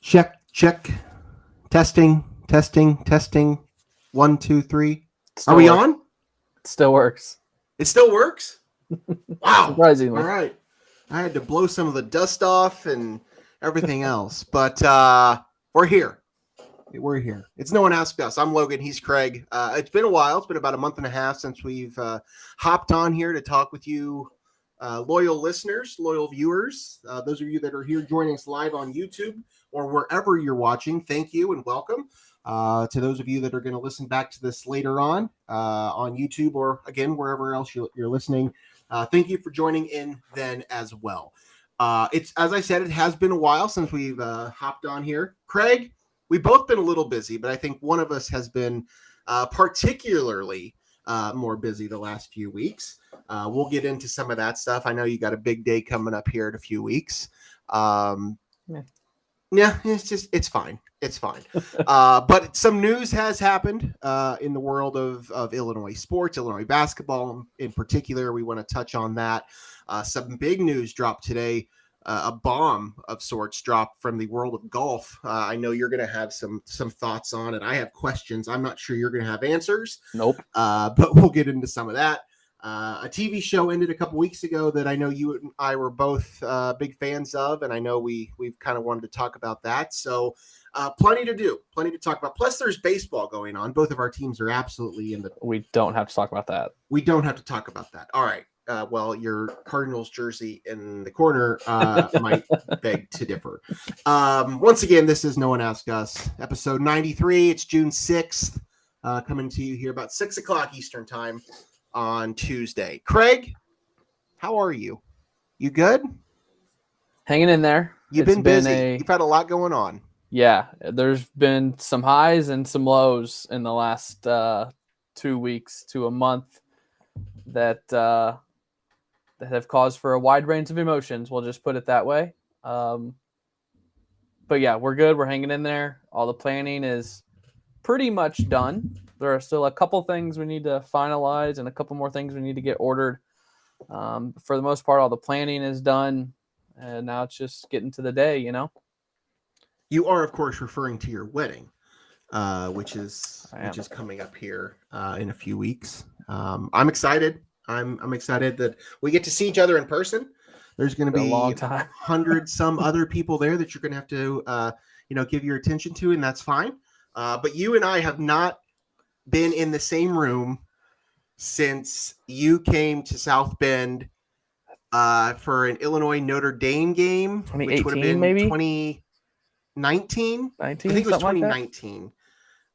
Check. Testing. 1, 2, 3. Still Are we works. on? It still works. It still works? Wow. Surprisingly. All right. I had to blow some of the dust off and everything else. But we're here. We're here. It's No One Asked Us. I'm Logan. He's Craig. It's been a while. It's been about a month and a half since we've hopped on here to talk with you, loyal listeners, loyal viewers. Those of you that are here joining us live on YouTube or wherever you're watching, thank you and welcome. To those of you that are going to listen back to this later on YouTube or, again, wherever else you're listening, thank you for joining in then as well. It's, as I said, it has been a while since we've hopped on here. Craig, we've both been a little busy, but I think one of us has been particularly more busy the last few weeks. We'll get into some of that stuff. I know you got a big day coming up here in a few weeks. Yeah, it's fine. It's fine. But some news has happened in the world of Illinois sports, Illinois basketball in particular. We want to touch on that. Some big news dropped today. A bomb of sorts dropped from the world of golf. I know you're going to have some thoughts on it. I have questions. I'm not sure you're going to have answers. Nope. But we'll get into some of that. A TV show ended a couple weeks ago that I know you and I were both big fans of, and I know we've kind of wanted to talk about that. So plenty to talk about. Plus, there's baseball going on. Both of our teams are absolutely in the. We don't have to talk about that. We don't have to talk about that. All right. Well, your Cardinals jersey in the corner might beg to differ. Once again, this is No One Asked Us, episode 93. It's June 6th, coming to you here about 6 o'clock Eastern time on Tuesday. Craig, how are you? You good? Hanging in there. You've been busy. You've had a lot going on. Yeah, there's been some highs and some lows in the last 2 weeks to a month that have caused for a wide range of emotions. We'll just put it that way. But yeah, we're good. We're hanging in there. All the planning is pretty much done. There are still a couple things we need to finalize and a couple more things we need to get ordered. For the most part, all the planning is done. And now it's just getting to the day, you know? You are, of course, referring to your wedding, which is coming up here in a few weeks. I'm excited. I'm excited that we get to see each other in person. There's going to be 100 some other people there that you're going to have to, give your attention to, and that's fine. But you and I have not been in the same room since you came to South Bend for an Illinois Notre Dame game, which would have been maybe 2019. I think it was 2019.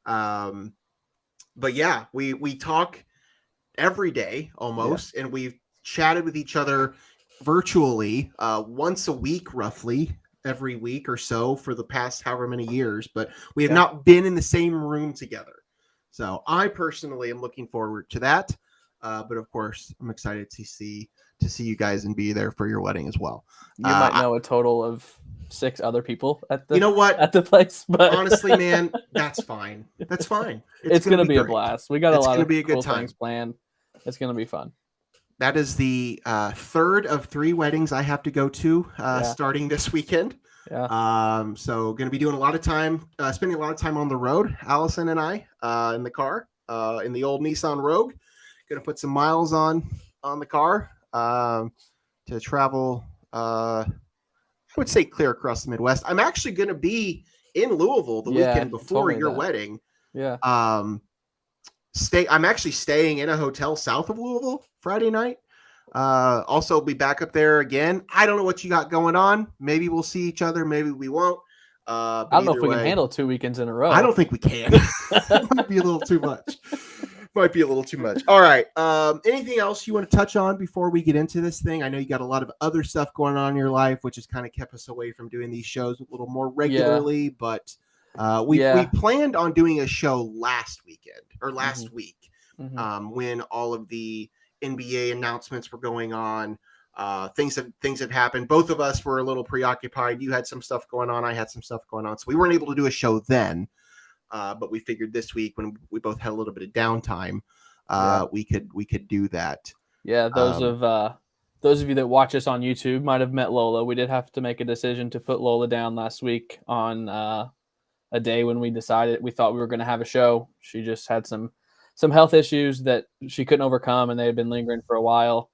But yeah, we talk every day almost, and we've chatted with each other virtually once a week, roughly every week or so for the past however many years, but we have not been in the same room together. So I personally am looking forward to that. But of course, I'm excited to see you guys and be there for your wedding as well. You might know a total of 6 other people at the at the place, but honestly, man, that's fine. That's fine. It's gonna be a blast. We got a lot of be a good cool time. things planned. It's gonna be fun. That is the third of 3 weddings I have to go to starting this weekend. Yeah. So going to be doing spending a lot of time on the road. Allison and I in the car in the old Nissan Rogue. Going to put some miles on the car to travel. I would say clear across the Midwest. I'm actually going to be in Louisville the weekend before your wedding. Yeah. I'm actually staying in a hotel south of Louisville Friday night. Also be back up there again. I don't know what you got going on. Maybe we'll see each other. Maybe we won't. I don't know if we can handle 2 weekends in a row. I don't think we can. It might be a little too much. All right. Anything else you want to touch on before we get into this thing? I know you got a lot of other stuff going on in your life, which has kind of kept us away from doing these shows a little more regularly, but we planned on doing a show last week when all of the NBA announcements were going on. Things have happened. Both of us were a little preoccupied. You had some stuff going on. I had some stuff going on. So we weren't able to do a show then. But we figured this week when we both had a little bit of downtime, we could do that. Yeah, those of those of you that watch us on YouTube might have met Lola. We did have to make a decision to put Lola down last week on a day when we thought we were going to have a show. She just had some health issues that she couldn't overcome, and they had been lingering for a while.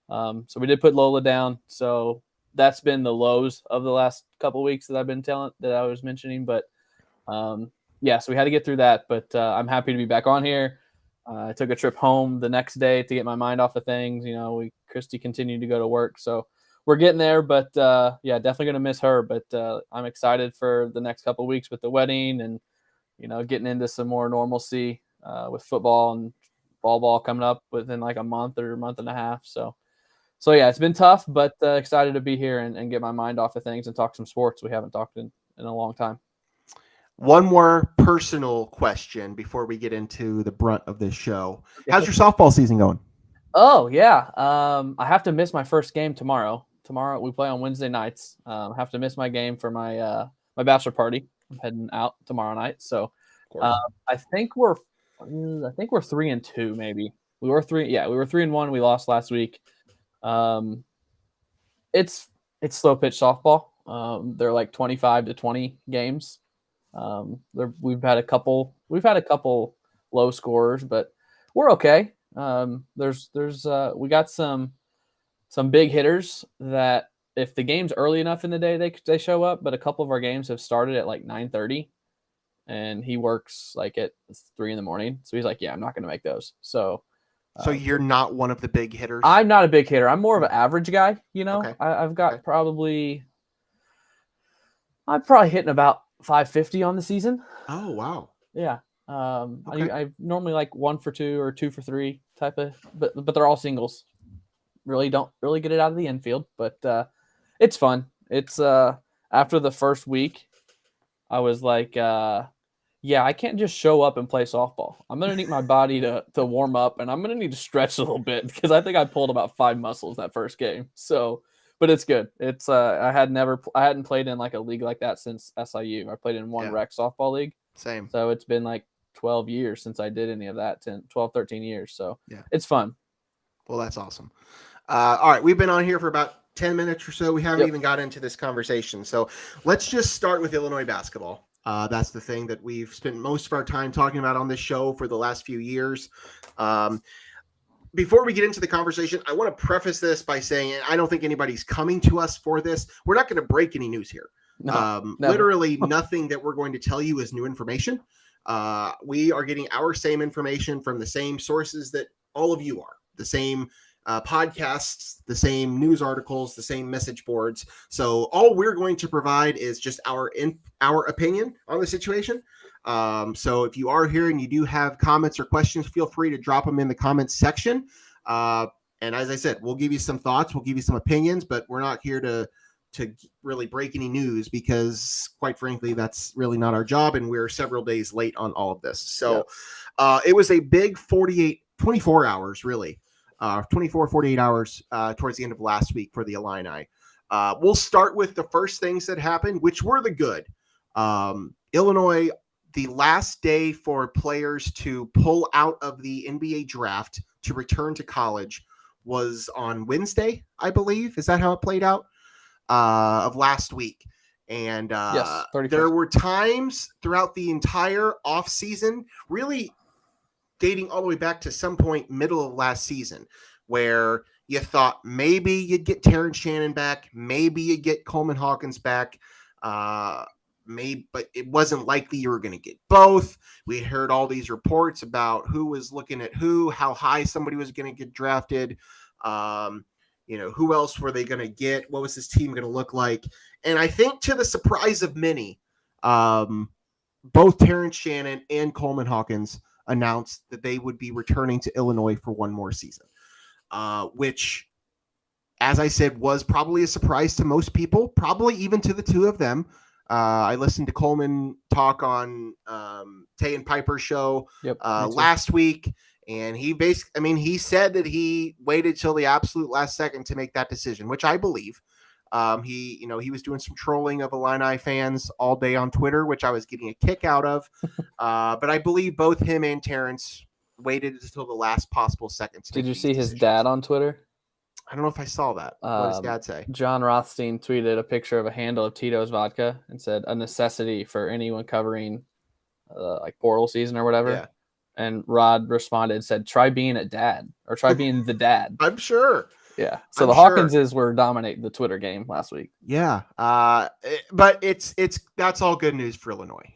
So we did put Lola down. So that's been the lows of the last couple of weeks that I was mentioning. But so we had to get through that. But I'm happy to be back on here. I took a trip home the next day to get my mind off of things. Christy continued to go to work, so we're getting there. But definitely gonna miss her. But I'm excited for the next couple of weeks with the wedding and getting into some more normalcy with football and ball coming up within like a month or a month and a half. So it's been tough, but excited to be here and get my mind off of things and talk some sports we haven't talked in a long time. One more personal question before we get into the brunt of this show. How's your softball season going? Oh, yeah. I have to miss my first game tomorrow. Tomorrow we play on Wednesday nights. I have to miss my game for my bachelor party. I'm heading out tomorrow night. So I think we're 3-2 maybe. We were 3-1. We lost last week. It's slow pitch softball. They're like 25 to 20 games. We've had a couple low scorers, but we're okay. We got some big hitters that if the game's early enough in the day, they show up, but a couple of our games have started at like 9:30 and he works like at 3 a.m. So he's like, yeah, I'm not going to make those. So you're not one of the big hitters? I'm not a big hitter. I'm more of an average guy. Okay. I've got I'm probably hitting about 550 on the season. Oh, wow. Yeah. Okay. I normally like 1 for 2 or 2 for 3 type of, but they're all singles. Really don't really get it out of the infield, but it's fun. It's after the first week, I was like, I can't just show up and play softball. I'm gonna need my body to warm up, and I'm gonna need to stretch a little bit because I think I pulled about 5 muscles that first game. So, but it's good. It's I hadn't played in like a league like that since SIU. I played in one rec softball league. Same. So it's been like 12 years since I did any of that. 13 years. So it's fun. Well, that's awesome. All right. We've been on here for about 10 minutes or so. We haven't even got into this conversation. So let's just start with Illinois basketball. That's the thing that we've spent most of our time talking about on this show for the last few years. Before we get into the conversation, I want to preface this by saying I don't think anybody's coming to us for this. We're not going to break any news here. No, literally nothing that we're going to tell you is new information. We are getting our same information from the same sources that all of you are, the same podcasts, the same news articles, the same message boards. So all we're going to provide is just our opinion on the situation. So if you are here and you do have comments or questions, feel free to drop them in the comments section. And as I said, we'll give you some thoughts, we'll give you some opinions, but we're not here to really break any news because quite frankly, that's really not our job. And we're several days late on all of this. So it was a big 24 hours, really. 48 hours towards the end of last week for the Illini. We'll start with the first things that happened, which were the good. Illinois, the last day for players to pull out of the NBA draft to return to college was on Wednesday, I believe. Is that how it played out? Of last week. And yes, there were times throughout the entire offseason, really dating all the way back to some point middle of last season, where you thought maybe you'd get Terrence Shannon back, maybe you'd get Coleman Hawkins back, but it wasn't likely you were going to get both. We heard all these reports about who was looking at who, how high somebody was going to get drafted. Who else were they going to get? What was this team going to look like? And I think to the surprise of many, both Terrence Shannon and Coleman Hawkins announced that they would be returning to Illinois for one more season, which, as I said, was probably a surprise to most people, probably even to the two of them. I listened to Coleman talk on Tay and Piper's show last week, and he said that he waited till the absolute last second to make that decision, which I believe. He was doing some trolling of Illini fans all day on Twitter, which I was getting a kick out of. But I believe both him and Terrence waited until the last possible second. Did you see his dad on Twitter? I don't know if I saw that. What does Dad say? John Rothstein tweeted a picture of a handle of Tito's vodka and said a necessity for anyone covering like portal season or whatever. Yeah. And Rod responded, said, try being a dad or try being the dad. I'm sure. Yeah. So I'm the sure. Hawkinses were dominating the Twitter game last week. Yeah. But that's all good news for Illinois.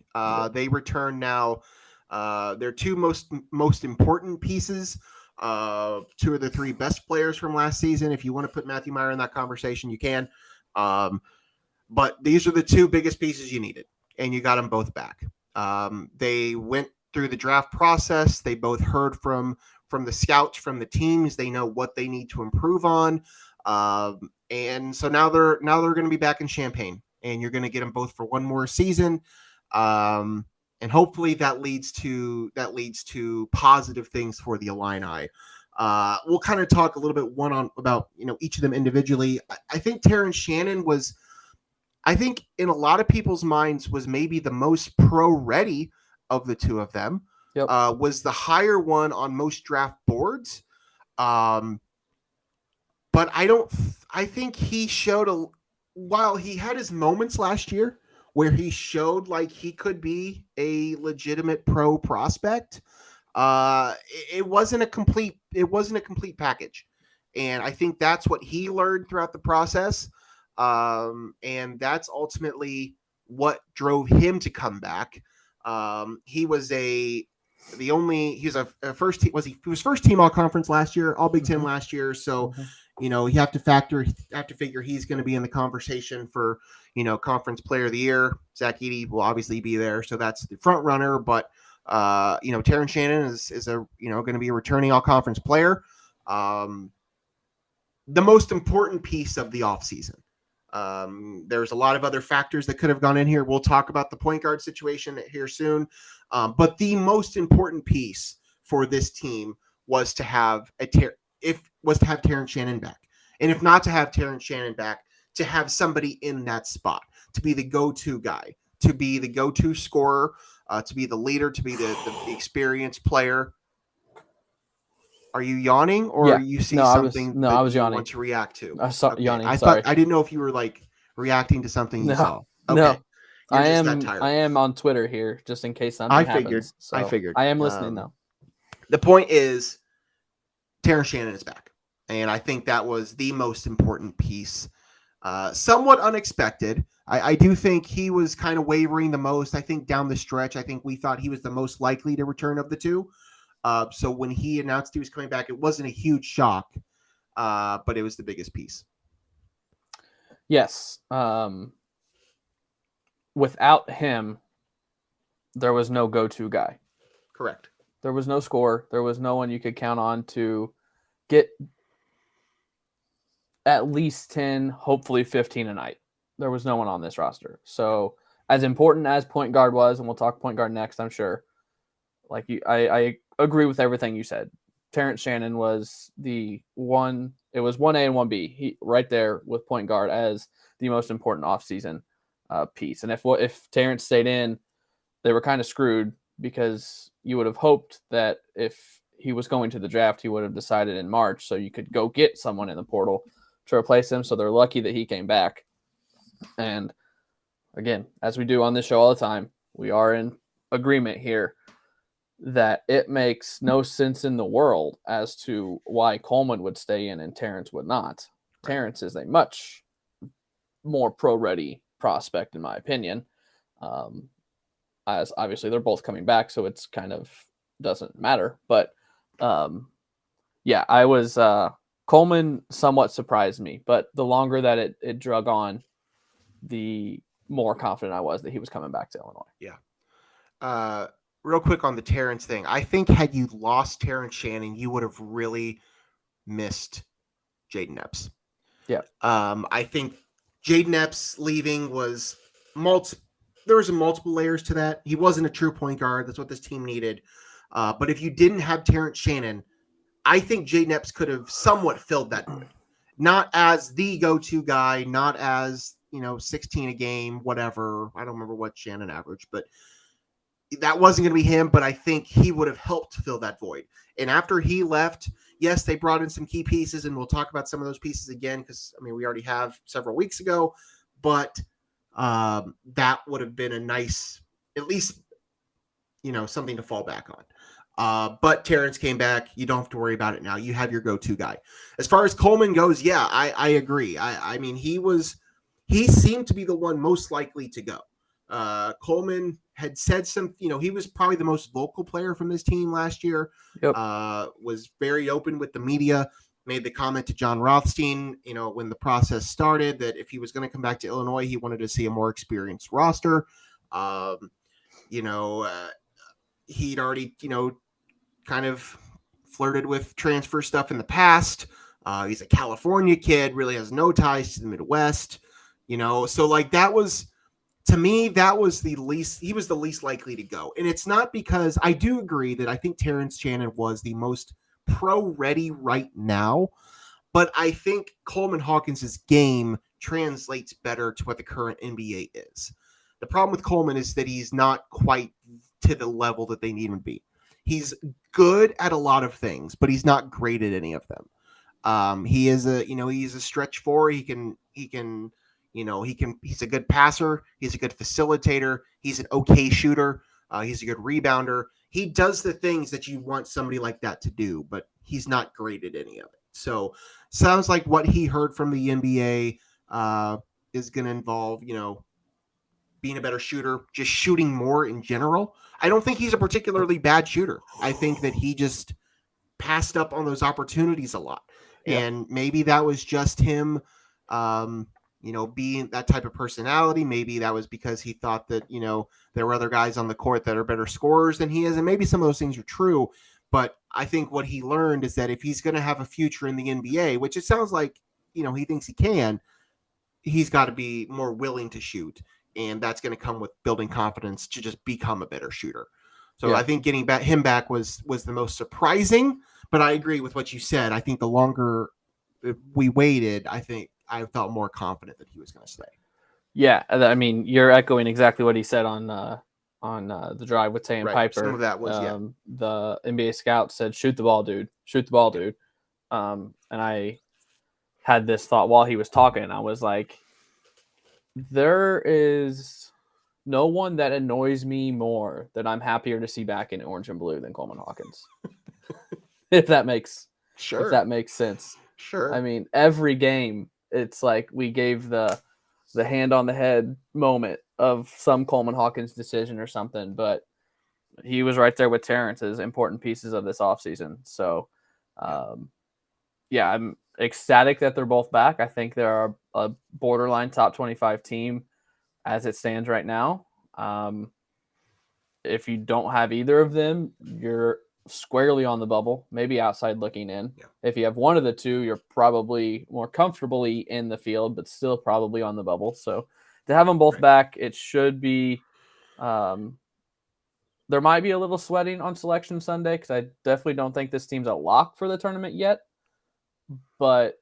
They return now. Their two most important pieces. Two of the three best players from last season. If you want to put Matthew Meyer in that conversation, you can. But these are the two biggest pieces you needed, and you got them both back. They went through the draft process. They both heard from the scouts, from the teams. They know what they need to improve on. And so now they're going to be back in Champaign, and you're going to get them both for one more season. And hopefully that leads to positive things for the Illini. We'll kind of talk a little bit about each of them individually. I think Terrence Shannon was, I think in a lot of people's minds, was maybe the most pro ready of the two of them. Yep. Was the higher one on most draft boards. But I think he showed while he had his moments last year where he showed like he could be a legitimate pro prospect. It wasn't a complete package. And I think that's what he learned throughout the process. And that's ultimately what drove him to come back. He was first team. He was first team all conference last year, all Big Ten last year. So, you have to figure he's going to be in the conversation for, conference player of the year. Zach Edey will obviously be there. So that's the front runner, but Terrence Shannon is going to be a returning all conference player. The most important piece of the offseason. There's a lot of other factors that could have gone in here. We'll talk about the point guard situation here soon. But the most important piece for this team was to have Terrence Shannon back. And if not to have Terrence Shannon back, to have somebody in that spot, to be the go-to guy, to be the go-to scorer, to be the leader, to be the experienced player. Are you yawning, or you see something I was you yawning. want to react to? I saw yawning. I sorry. thought I didn't know if you were like reacting to something you saw. Okay. No. You're I just am. that tired. I am on Twitter here just in case something happens. I figured. I am listening though. The point is, Terrence Shannon is back, and I think that was the most important piece. Somewhat unexpected. I do think he was kind of wavering the most. I think down the stretch, I think we thought he was the most likely to return of the two. So when he announced he was coming back, it wasn't a huge shock, but it was the biggest piece. Yes. Without him, there was no go-to guy. Correct. There was no scorer. There was no one you could count on to get at least 10, hopefully 15 a night. There was no one on this roster. So as important as point guard was, and we'll talk point guard next, I'm sure. Like I agree with everything you said. Terrence Shannon was the one. It was 1A and 1B. He right there with point guard as the most important offseason piece. And if Terrence stayed in, they were kind of screwed because you would have hoped that if he was going to the draft, he would have decided in March so you could go get someone in the portal to replace him. So they're lucky that he came back. And again, as we do on this show all the time, we are in agreement here that it makes no sense in the world as to why Coleman would stay in and Terrence would not. Terrence is a much more pro-ready prospect, in my opinion. As obviously they're both coming back, so it's kind of doesn't matter. But yeah, I was Coleman somewhat surprised me, but the longer that it drug on, the more confident I was that he was coming back to Illinois. Yeah. Real quick on the Terrence thing. I think had you lost Terrence Shannon, you would have really missed Jaden Epps. Yeah. I think Jaden Epps leaving was there was multiple layers to that. He wasn't a true point guard. That's what this team needed. But if you didn't have Terrence Shannon, I think Jaden Epps could have somewhat filled that void. Not as the go-to guy, not as, 16 a game, whatever. I don't remember what Shannon averaged, but that wasn't going to be him. But I think he would have helped fill that void. And after he left, Yes, they brought in some key pieces, and we'll talk about some of those pieces again because, I mean, we already have several weeks ago, but that would have been a nice, at least, something to fall back on. But Terrence came back. You don't have to worry about it now. You have your go-to guy. As far as Coleman goes, yeah, I agree. I mean, he seemed to be the one most likely to go. Coleman had said he was probably the most vocal player from this team last year. Yep. Was very open with the media, made the comment to John Rothstein, when the process started, that if he was going to come back to Illinois, he wanted to see a more experienced roster. He'd already, kind of flirted with transfer stuff in the past. He's a California kid, really has no ties to the Midwest, so like that was, to me, that was he was the least likely to go. And it's not because I do agree that I think Terrence Shannon was the most pro ready right now, but I think Coleman Hawkins' game translates better to what the current NBA is. The problem with Coleman is that he's not quite to the level that they need him to be. He's good at a lot of things, but he's not great at any of them. He's a stretch four. He's a good passer. He's a good facilitator. He's an okay shooter. He's a good rebounder. He does the things that you want somebody like that to do, but he's not great at any of it. So sounds like what he heard from the NBA is going to involve, being a better shooter, just shooting more in general. I don't think he's a particularly bad shooter. I think that he just passed up on those opportunities a lot. Yeah. And maybe that was just him, being that type of personality. Maybe that was because he thought that, there were other guys on the court that are better scorers than he is. And maybe some of those things are true. But I think what he learned is that if he's going to have a future in the NBA, which it sounds like, he thinks he can, he's got to be more willing to shoot. And that's going to come with building confidence to just become a better shooter. So I think getting him back was the most surprising, but I agree with what you said. I think the longer we waited, I think I felt more confident that he was going to stay. Yeah. I mean, you're echoing exactly what he said on the drive with Tay and Piper. Some of that was, the NBA scout said, shoot the ball, dude. Shoot the ball, dude. And I had this thought while he was talking. I was like, there is no one that annoys me more that I'm happier to see back in orange and blue than Coleman Hawkins. if that makes sense. Sure. I mean, every game, it's like we gave the hand on the head moment of some Coleman Hawkins decision or something, but he was right there with Terrence as important pieces of this offseason. So, I'm ecstatic that they're both back. I think they're a borderline top 25 team as it stands right now. If you don't have either of them, you're squarely on the bubble, maybe outside looking in. Yeah. If you have one of the two, you're probably more comfortably in the field, but still probably on the bubble. So to have them both back, it should be there might be a little sweating on Selection Sunday because I definitely don't think this team's a lock for the tournament yet. But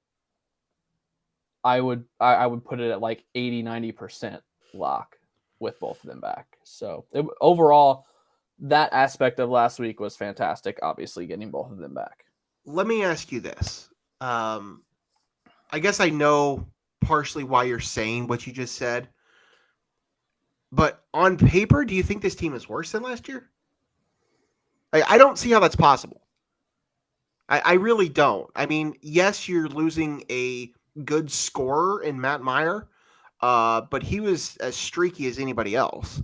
I would put it at like 80-90% lock with both of them back. So overall, that aspect of last week was fantastic, obviously getting both of them back. Let me ask you this. I guess I know partially why you're saying what you just said. But on paper, do you think this team is worse than last year? I don't see how that's possible. I really don't. I mean, yes, you're losing a good scorer in Matt Meyer, but he was as streaky as anybody else.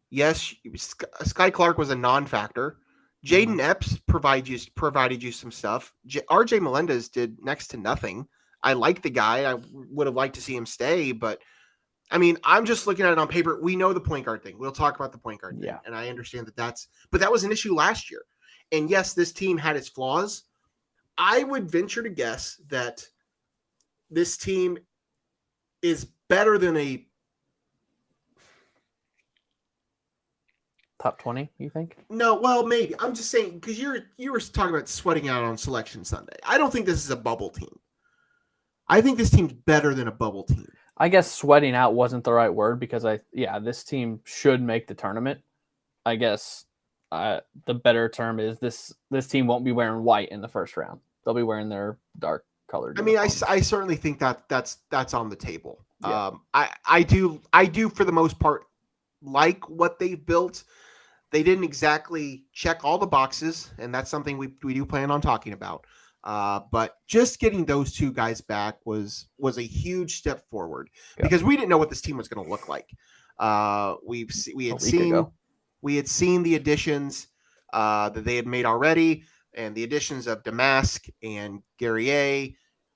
Yes, Sky Clark was a non-factor. Jaden Epps provided you some stuff. RJ Melendez did next to nothing. I like the guy. I would have liked to see him stay, but I mean, I'm just looking at it on paper. We know the point guard thing. We'll talk about the point guard thing, and I understand but that was an issue last year. And yes, this team had its flaws. I would venture to guess that this team is better than a top 20, you think? No, well, maybe. I'm just saying because you were talking about sweating out on Selection Sunday. I don't think this is a bubble team. I think this team's better than a bubble team. I guess sweating out wasn't the right word because this team should make the tournament. I guess the better term is this team won't be wearing white in the first round. They'll be wearing their dark colored. I mean, uniforms. I certainly think that's on the table. Yeah. I do for the most part like what they've built. They didn't exactly check all the boxes, and that's something we do plan on talking about. But just getting those two guys back was a huge step forward because we didn't know what this team was going to look like. We had seen the additions that they had made already, and the additions of Damask and Guerrier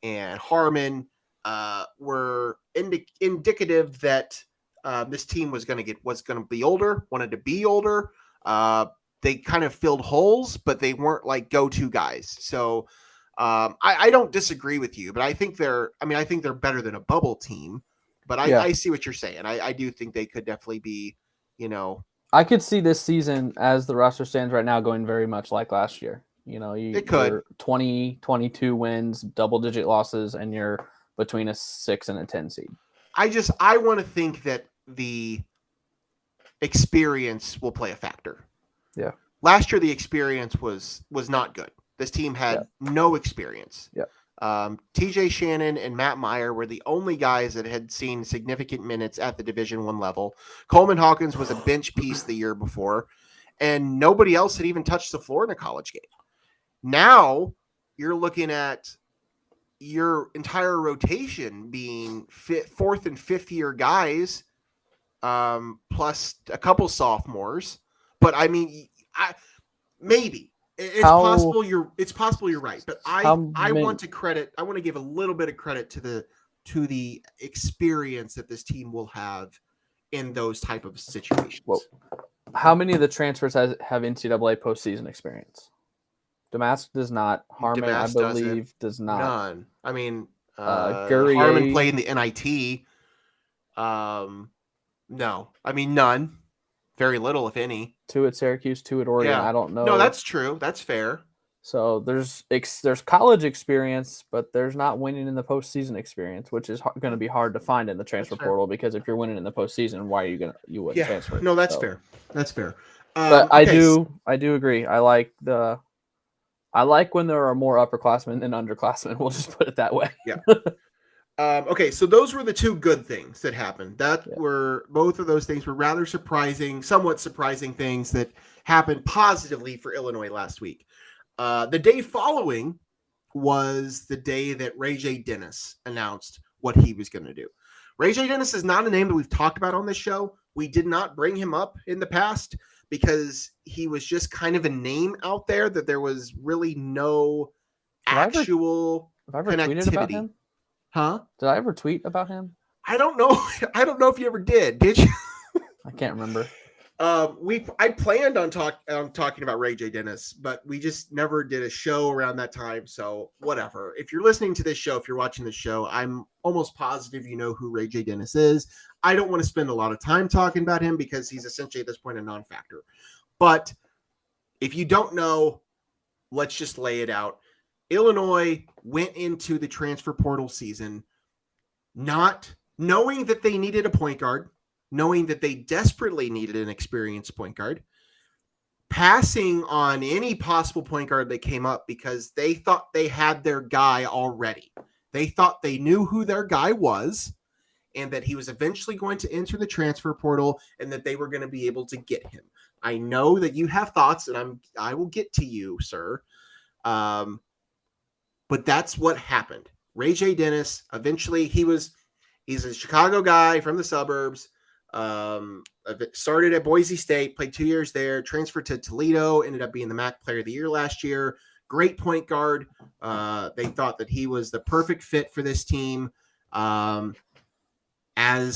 and Harmon were indicative that this team was going to be older, wanted to be older. They kind of filled holes, but they weren't like go-to guys. So I don't disagree with you, but I think they're better than a bubble team. But I see what you're saying. I do think they could definitely be, I could see this season as the roster stands right now going very much like last year. It could 20, 22 wins, double-digit losses, and you're between a 6 and a 10 seed. I want to think that the experience will play a factor. Yeah. Last year, the experience was not good. This team had no experience. Yeah. TJ Shannon and Matt Meyer were the only guys that had seen significant minutes at the Division I level. Coleman Hawkins was a bench piece the year before, and nobody else had even touched the floor in a college game. Now you're looking at your entire rotation being fourth and fifth year guys, plus a couple sophomores. But I mean, maybe it's possible you're right. But I want to give a little bit of credit to the experience that this team will have in those type of situations. Well, how many of the transfers have NCAA postseason experience? Damask does not. Harmon, I believe, does not. None. I mean, Guerrier, Harmon played in the NIT. No. I mean, none. Very little, if any. 2 at Syracuse, 2 at Oregon. Yeah. I don't know. No, that's true. That's fair. So there's college experience, but there's not winning in the postseason experience, which is going to be hard to find in the transfer portal because if you're winning in the postseason, why are you wouldn't transfer? No, that's fair. That's fair. But I do agree. I like when there are more upperclassmen than underclassmen. We'll just put it that way. Yeah. Okay, so those were the two good things that happened. Both of those things were rather surprising, somewhat surprising things that happened positively for Illinois last week. The day following was the day that RayJ Dennis announced what he was going to do. RayJ Dennis is not a name that we've talked about on this show. We did not bring him up in the past because he was just kind of a name out there that there was really no actual connectivity. Huh? Did I ever tweet about him? I don't know. I don't know if you ever did. Did you? I can't remember. I planned on talking about RayJ Dennis, but we just never did a show around that time. So whatever. If you're listening to this show, if you're watching this show, I'm almost positive you know who RayJ Dennis is. I don't want to spend a lot of time talking about him because he's essentially at this point a non-factor. But if you don't know, let's just lay it out. Illinois went into the transfer portal season not knowing that they needed a point guard, knowing that they desperately needed an experienced point guard, passing on any possible point guard that came up because they thought they had their guy already. They thought they knew who their guy was and that he was eventually going to enter the transfer portal and that they were going to be able to get him. I know that you have thoughts and I will get to you, sir. But that's what happened. RayJ Dennis, eventually he's a Chicago guy from the suburbs. Started at Boise State, played 2 years there, transferred to Toledo, ended up being the MAC Player of the Year last year. Great point guard. They thought that he was the perfect fit for this team. As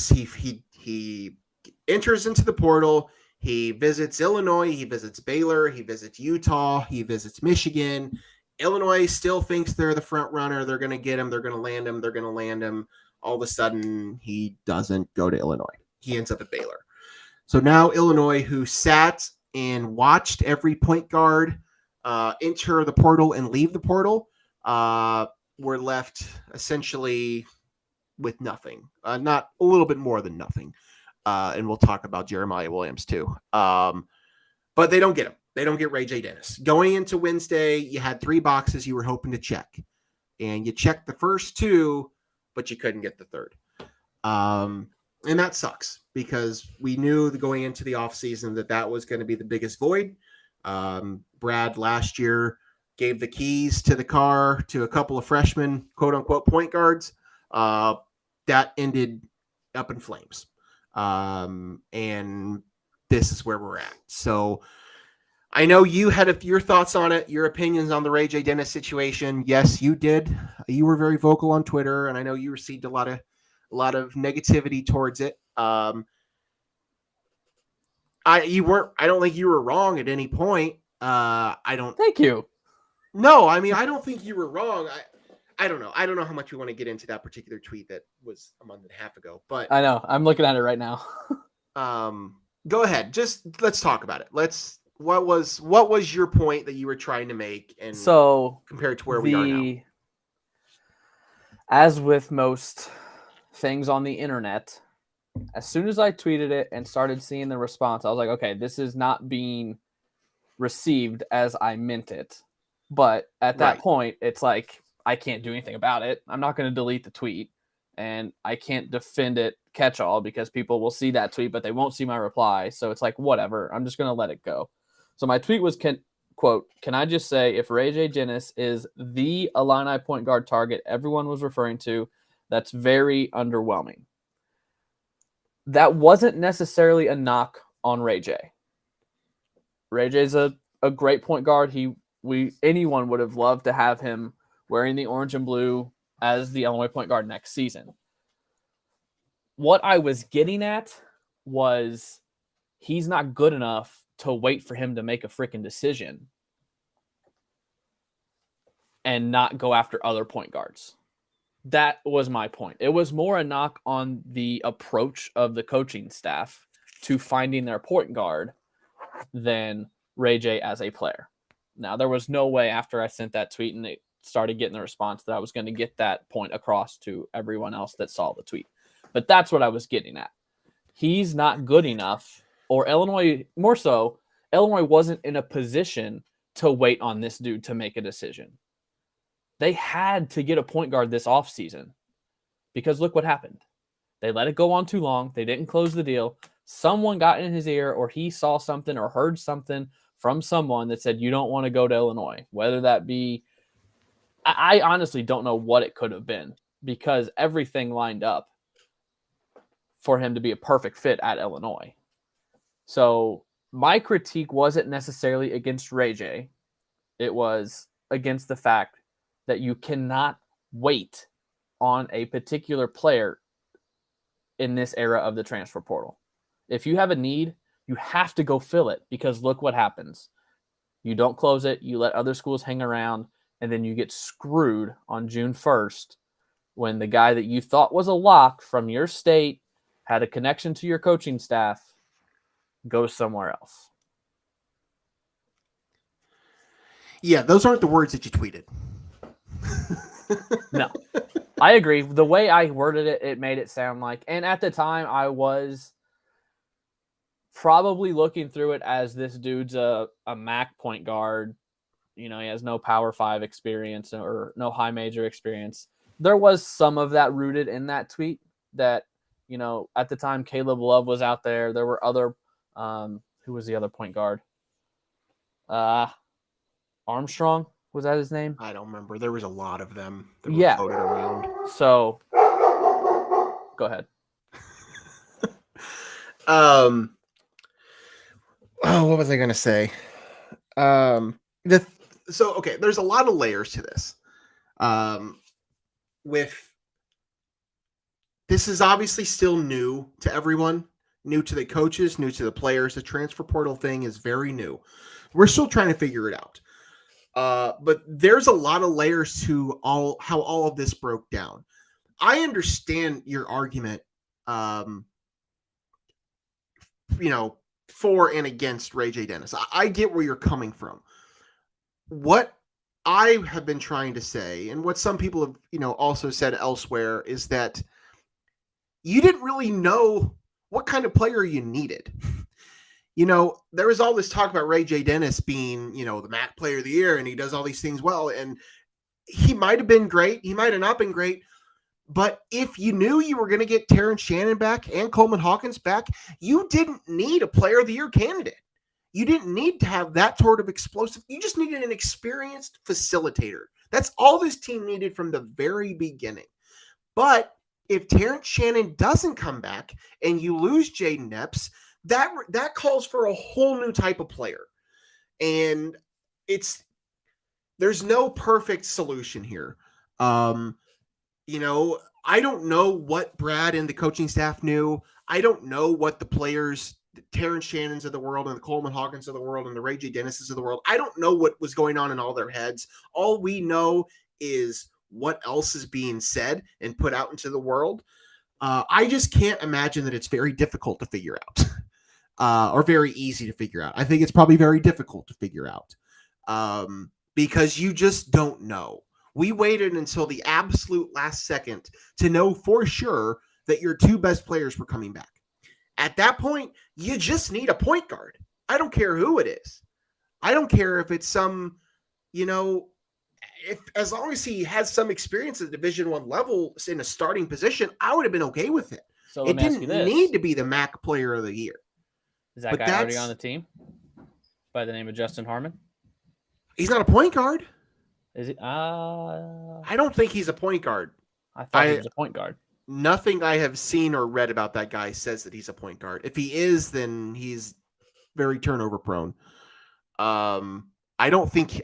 he enters into the portal, he visits Illinois, he visits Baylor, he visits Utah, he visits Michigan. Illinois still thinks they're the front runner. They're going to get him. They're going to land him. They're going to land him. All of a sudden, he doesn't go to Illinois. He ends up at Baylor. So now Illinois, who sat and watched every point guard enter the portal and leave the portal, were left essentially with nothing. Not a little bit more than nothing. And we'll talk about Jeremiah Williams too. But they don't get him. they don't get RayJ Dennis. Going into Wednesday, you had 3 boxes you were hoping to check. And you checked the first 2, but you couldn't get the third. And that sucks because we knew going into the offseason that was going to be the biggest void. Brad last year gave the keys to the car to a couple of freshmen, quote unquote, point guards. That ended up in flames. And this is where we're at. So I know you had your thoughts on it, your opinions on the RayJ Dennis situation. Yes, you did. You were very vocal on Twitter, and I know you received a lot of negativity towards it. I don't think you were wrong at any point. Thank you. No, I mean, I don't think you were wrong. I don't know. I don't know how much we want to get into that particular tweet that was a month and a half ago, but I know. I'm looking at it right now. Go ahead. Just let's talk about it. What was your point that you were trying to make, and so compared to where we are now? As with most things on the internet, as soon as I tweeted it and started seeing the response, I was like, okay, this is not being received as I meant it. But at that point, it's like, I can't do anything about it. I'm not going to delete the tweet, and I can't defend it catch-all because people will see that tweet, but they won't see my reply. So it's like, whatever. I'm just going to let it go. So my tweet was, quote, can I just say if RayJ Dennis is the Illini point guard target everyone was referring to, that's very underwhelming. That wasn't necessarily a knock on RayJ. RayJ's a great point guard. Anyone would have loved to have him wearing the orange and blue as the Illinois point guard next season. What I was getting at was he's not good enough to wait for him to make a freaking decision and not go after other point guards. That was my point. It was more a knock on the approach of the coaching staff to finding their point guard than RayJ as a player. Now, there was no way after I sent that tweet and it started getting the response that I was going to get that point across to everyone else that saw the tweet. But that's what I was getting at. He's not good enough, or Illinois wasn't in a position to wait on this dude to make a decision. They had to get a point guard this offseason because look what happened. They let it go on too long. They didn't close the deal. Someone got in his ear, or he saw something or heard something from someone that said, you don't want to go to Illinois, whether that be, I honestly don't know what it could have been because everything lined up for him to be a perfect fit at Illinois. So my critique wasn't necessarily against RayJ. It was against the fact that you cannot wait on a particular player in this era of the transfer portal. If you have a need, you have to go fill it because look what happens. You don't close it, you let other schools hang around, and then you get screwed on June 1st when the guy that you thought was a lock from your state, had a connection to your coaching staff, goes somewhere else. Yeah, those aren't the words that you tweeted. No, I agree. The way I worded it, it made it sound like, and at the time I was probably looking through it as this dude's a MAC point guard. You know, he has no Power 5 experience or no high major experience. There was some of that rooted in that tweet that, you know, at the time Caleb Love was out there. There were other, who was the other point guard? Armstrong, was that his name? I don't remember. There was a lot of them that were floated around. So, go ahead. What was I going to say? Okay, there's a lot of layers to this. This is obviously still new to everyone, new to the coaches, new to the players. The transfer portal thing is very new. We're still trying to figure it out. But there's a lot of layers to how all of this broke down. I understand your argument, for and against RayJ Dennis. I get where you're coming from. What I have been trying to say, and what some people have, also said elsewhere, is that you didn't really know what kind of player you needed. there was all this talk about RayJ Dennis being, the MAC player of the year, and he does all these things well. And he might have been great. He might have not been great. But if you knew you were going to get Terrence Shannon back and Coleman Hawkins back, you didn't need a player of the year candidate. You didn't need to have that sort of explosive. You just needed an experienced facilitator. That's all this team needed from the very beginning. But if Terrence Shannon doesn't come back and you lose Jaden Epps, that calls for a whole new type of player. And there's no perfect solution here. I don't know what Brad and the coaching staff knew. I don't know what the players, the Terrence Shannons of the world and the Coleman Hawkins of the world and the RayJ Dennises of the world, I don't know what was going on in all their heads. All we know is what else is being said and put out into the world. I just can't imagine that it's very difficult to figure out or very easy to figure out. I think it's probably very difficult to figure out because you just don't know. We waited until the absolute last second to know for sure that your two best players were coming back. At that point, you just need a point guard. I don't care who it is. I don't care if it's some, as long as he has some experience at the Division I level in a starting position, I would have been okay with it. So it didn't need to be the MAC player of the year. Is that guy already on the team by the name of Justin Harmon? He's not a point guard. Is he? I don't think he's a point guard. I thought he was a point guard. Nothing I have seen or read about that guy says that he's a point guard. If he is, then he's very turnover prone. I don't think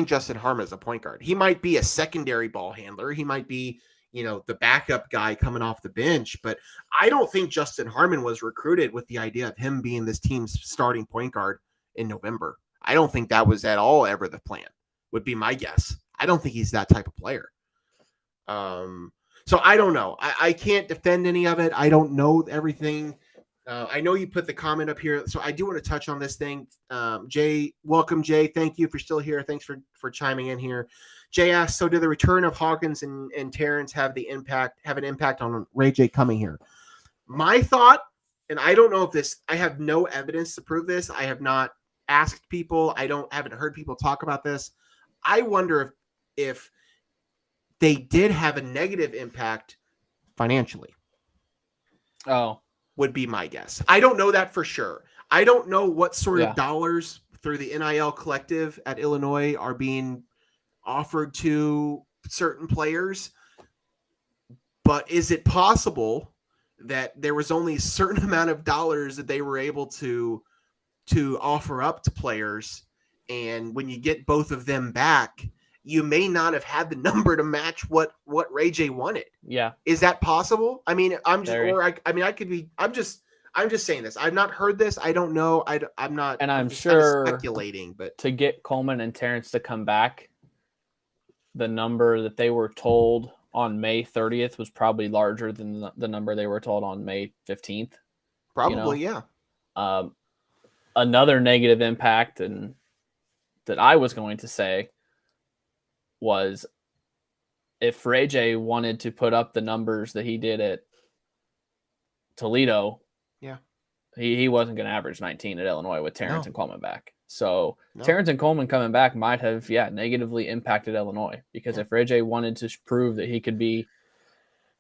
Justin Harmon is a point guard. He might be a secondary ball handler. He might be, the backup guy coming off the bench, but I don't think Justin Harmon was recruited with the idea of him being this team's starting point guard in November. I don't think that was at all ever the plan, would be my guess. I don't think he's that type of player. So I don't know. I can't defend any of it. I don't know everything. I know you put the comment up here, so I do want to touch on this thing. Jay, welcome, Jay. Thank you for still here. Thanks for chiming in here. Jay asked, so did the return of Hawkins and Terrence have an impact on RayJ coming here? My thought, and I don't know if I have no evidence to prove this. I have not asked people. Haven't heard people talk about this. I wonder if they did have a negative impact financially. Oh, would be my guess. I don't know that for sure. I don't know what sort of dollars through the NIL collective at Illinois are being offered to certain players, but is it possible that there was only a certain amount of dollars that they were able to offer up to players, and when you get both of them back, you may not have had the number to match what RayJ wanted. Yeah. Is that possible? I mean, I'm just saying this. I've not heard this. I don't know. I'm not, and I'm sure speculating, but to get Coleman and Terrence to come back, the number that they were told on May 30th was probably larger than the number they were told on May 15th. Probably. Yeah. Another negative impact and that I was going to say was if RayJ wanted to put up the numbers that he did at Toledo, he wasn't going to average 19 at Illinois with Terrence and Coleman back. So Terrence and Coleman coming back might have, negatively impacted Illinois because if RayJ wanted to prove that he could be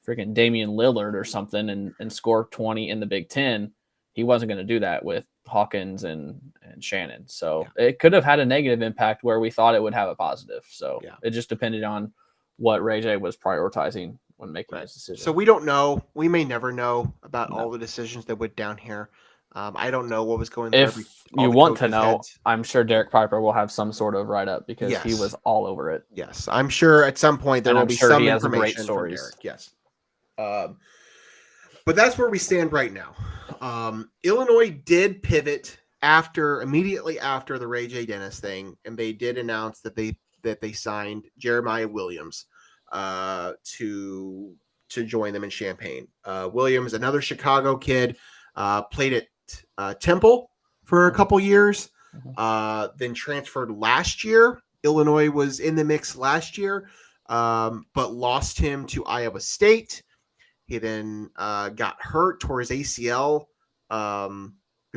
freaking Damian Lillard or something and score 20 in the Big Ten, he wasn't going to do that with Hawkins and Shannon. So it could have had a negative impact where we thought it would have a positive. So it just depended on what RayJ was prioritizing when making his decision. So we don't know. We may never know about all the decisions that went down here. I don't know what was going through. If you want to know, heads. I'm sure Derek Piper will have some sort of write-up because he was all over it. Yes, I'm sure at some point there will be some information from Derek. Yes. But that's where we stand right now. Illinois did pivot immediately after the RayJ Dennis thing, and they did announce that they signed Jeremiah Williams to join them in Champaign. Williams, another Chicago kid, played at Temple for a couple years, then transferred last year. Illinois was in the mix last year, but lost him to Iowa State. He then got hurt, tore his ACL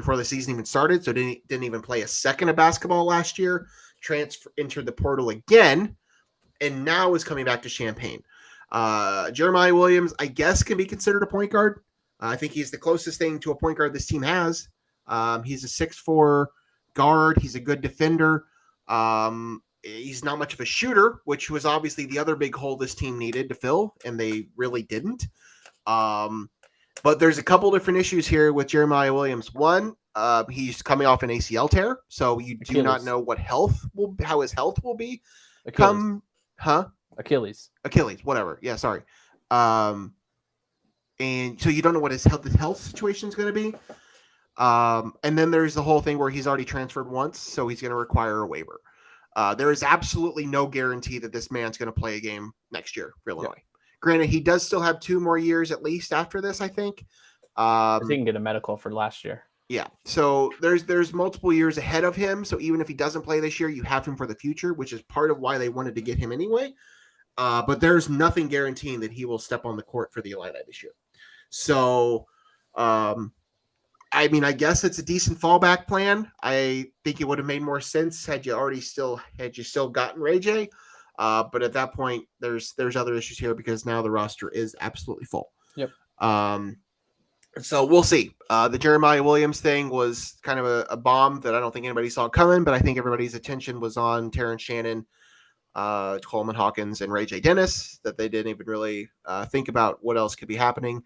before the season even started, so didn't even play a second of basketball last year. Entered the portal again, and now is coming back to Champaign. Jeremiah Williams, I guess, can be considered a point guard. I think he's the closest thing to a point guard this team has. He's a 6'4" guard. He's a good defender. He's not much of a shooter, which was obviously the other big hole this team needed to fill, and they really didn't. But there's a couple different issues here with Jeremiah Williams. One, he's coming off an ACL tear, so you do not know how his health will be. Achilles, whatever. Yeah, sorry. And so you don't know what his health situation is going to be. And then there's the whole thing where he's already transferred once, so he's going to require a waiver. There is absolutely no guarantee that this man's going to play a game next year for Illinois. Yeah. Granted, he does still have 2 more years at least after this, I think. I think he can get a medical for last year. Yeah. So there's multiple years ahead of him. So even if he doesn't play this year, you have him for the future, which is part of why they wanted to get him anyway. But there's nothing guaranteeing that he will step on the court for the Illini this year. So, I mean, I guess it's a decent fallback plan. I think it would have made more sense had you still gotten RayJ. But at that point, there's other issues here because now the roster is absolutely full. Yep. So we'll see. The Jeremiah Williams thing was kind of a bomb that I don't think anybody saw coming, but I think everybody's attention was on Terrence Shannon, Coleman Hawkins, and RayJ Dennis, that they didn't even really think about what else could be happening.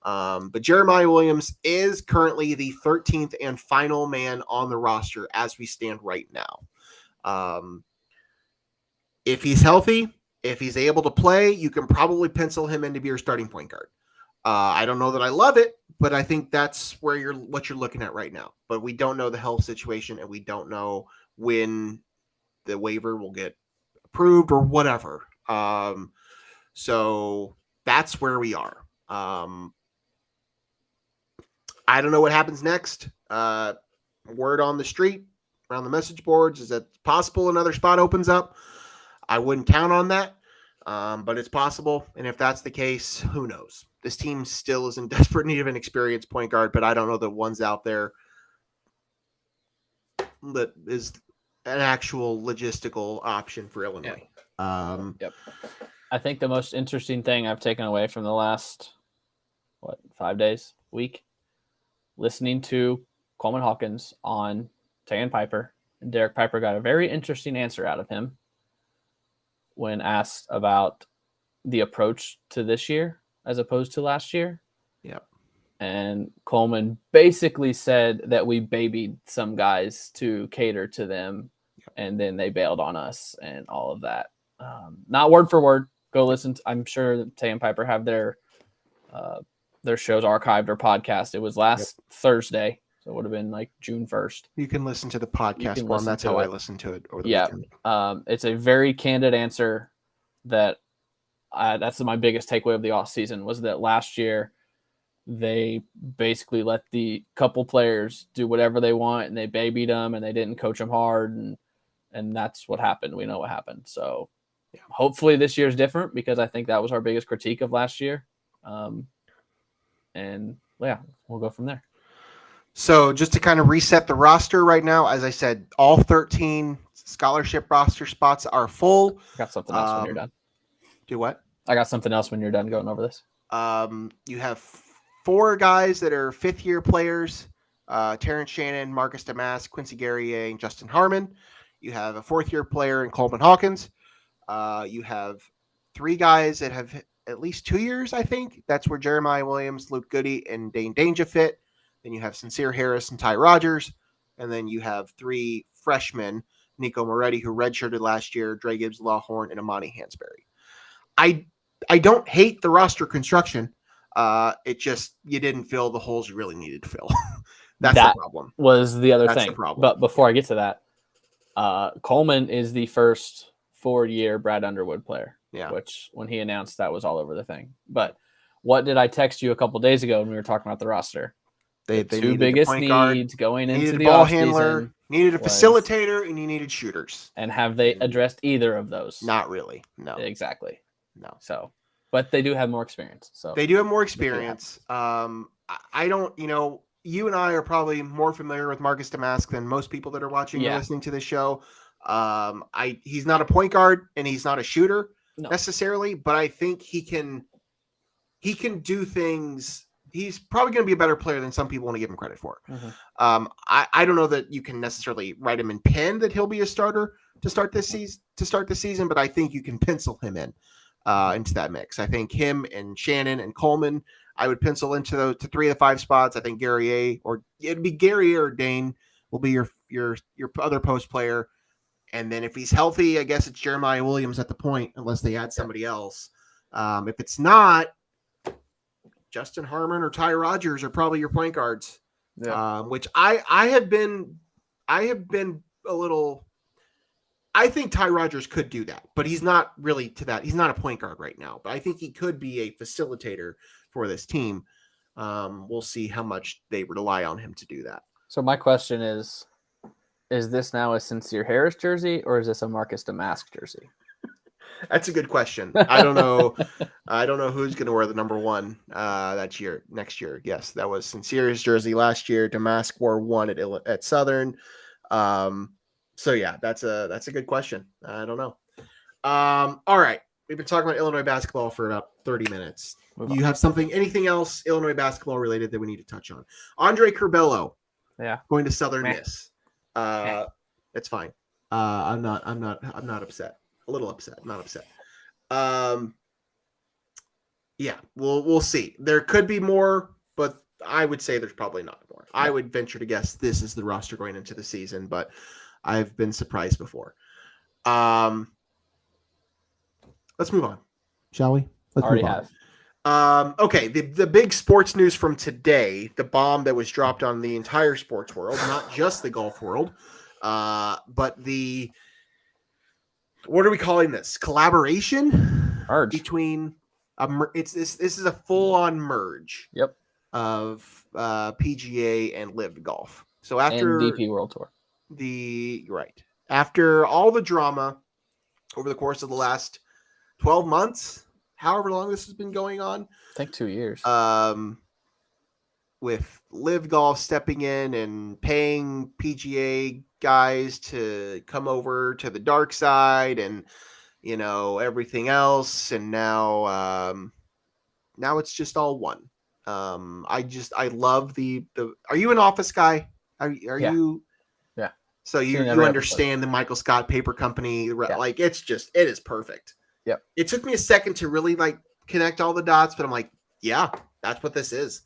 But Jeremiah Williams is currently the 13th and final man on the roster as we stand right now. If he's healthy, if he's able to play, you can probably pencil him in to be your starting point guard. I don't know that I love it, but I think that's what you're looking at right now. But we don't know the health situation, and we don't know when the waiver will get approved or whatever. So that's where we are. I don't know what happens next. Word on the street, around the message boards, is that possible another spot opens up. I wouldn't count on that, but it's possible. And if that's the case, who knows? This team still is in desperate need of an experienced point guard, but I don't know that one's out there that is an actual logistical option for Illinois. Yep. I think the most interesting thing I've taken away from the last, 5 days, week, listening to Coleman Hawkins on Tay and Piper, and Derek Piper got a very interesting answer out of him when asked about the approach to this year as opposed to last year. Yep. And Coleman basically said that we babied some guys to cater to them, and then they bailed on us and all of that. Not word for word. Go listen. I'm sure that Tay and Piper have their shows archived or podcast. It was last Thursday, so it would have been like June 1st. You can listen to the podcast form. That's how I listened to it over the weekend. It's a very candid answer that that's my biggest takeaway of the off season was that last year they basically let the couple players do whatever they want, and they babied them, and they didn't coach them hard, and that's what happened. We know what happened. So hopefully this year's different, because I think that was our biggest critique of last year. And we'll go from there. So just to kind of reset the roster right now, as I said, all 13 scholarship roster spots are full. I got something else when you're done. Do what? I got something else when you're done going over this. You have 4 guys that are fifth-year players, Terrence Shannon, Marcus Damas, Quincy Guerrier, and Justin Harmon. You have a 4th-year player in Coleman Hawkins. You have 3 guys that have at least 2 years, I think. That's where Jeremiah Williams, Luke Goody, and Dane Danger fit. Then you have Sincere Harris and Ty Rogers. And then you have 3 freshmen, Nico Moretti, who redshirted last year, Dre Gibbs Lawhorn, and Amani Hansberry. I don't hate the roster construction. It just, you didn't fill the holes you really needed to fill. That's the problem. Was the other That's thing. The problem. But before I get to that, Coleman is the first 4-year Brad Underwood player. Yeah. Which, when he announced, that was all over the thing. But what did I text you a couple days ago when we were talking about the roster? They 2 biggest needs going into the ball offseason, handler, needed a facilitator, and you needed shooters. And have they addressed either of those? Not really. No. Exactly. No. So, but they do have more experience. So they do have more experience. I don't, you and I are probably more familiar with Marcus Damask than most people that are watching or listening to this show. He's not a point guard and he's not a shooter necessarily, but I think he can do things. He's probably going to be a better player than some people want to give him credit for. Mm-hmm. I don't know that you can necessarily write him in pen that he'll be a starter to start this season, but I think you can pencil him in into that mix. I think him and Shannon and Coleman, I would pencil into to 3 of the 5 spots. I think it'd be Gary or Dane will be your other post player. And then if he's healthy, I guess it's Jeremiah Williams at the point, unless they add somebody else. If it's not, Justin Harmon or Ty Rodgers are probably your point guards. Yeah. Which I have been a little. I think Ty Rodgers could do that, but he's not really to that. He's not a point guard right now, but I think he could be a facilitator for this team. We'll see how much they rely on him to do that. So my question is this now a Sincere Harris jersey or is this a Marcus Damask jersey? That's a good question. I don't know. I don't know who's going to wear the number 1 next year. Yes, that was Sincere's jersey last year. Damask wore 1 at Southern. So yeah, that's a good question. I don't know. All right. We've been talking about Illinois basketball for about 30 minutes. Do you have anything else Illinois basketball related that we need to touch on? Andre Curbelo. Yeah. Going to Southern Miss. It's fine. I'm not upset. A little upset, not upset. Yeah, we'll see. There could be more, but I would say there's probably not more. Yeah. I would venture to guess this is the roster going into the season, but I've been surprised before. Let's move on, shall we? Already have. Okay, the big sports news from today, the bomb that was dropped on the entire sports world, not just the golf world, but the, what are we calling this? Collaboration? Merge. Between this is a full-on merge. Yep. Of PGA and LIV Golf. So after and DP World Tour. After all the drama over the course of the last 12 months, however long this has been going on. I think 2 years. With LIV Golf stepping in and paying PGA guys to come over to the dark side and, everything else. And now it's just all one. I love the are you an Office guy? Are you? Yeah. So you understand the Michael Scott Paper Company. Yeah. Like it is perfect. Yep. It took me a second to really connect all the dots, but I'm like, yeah, that's what this is.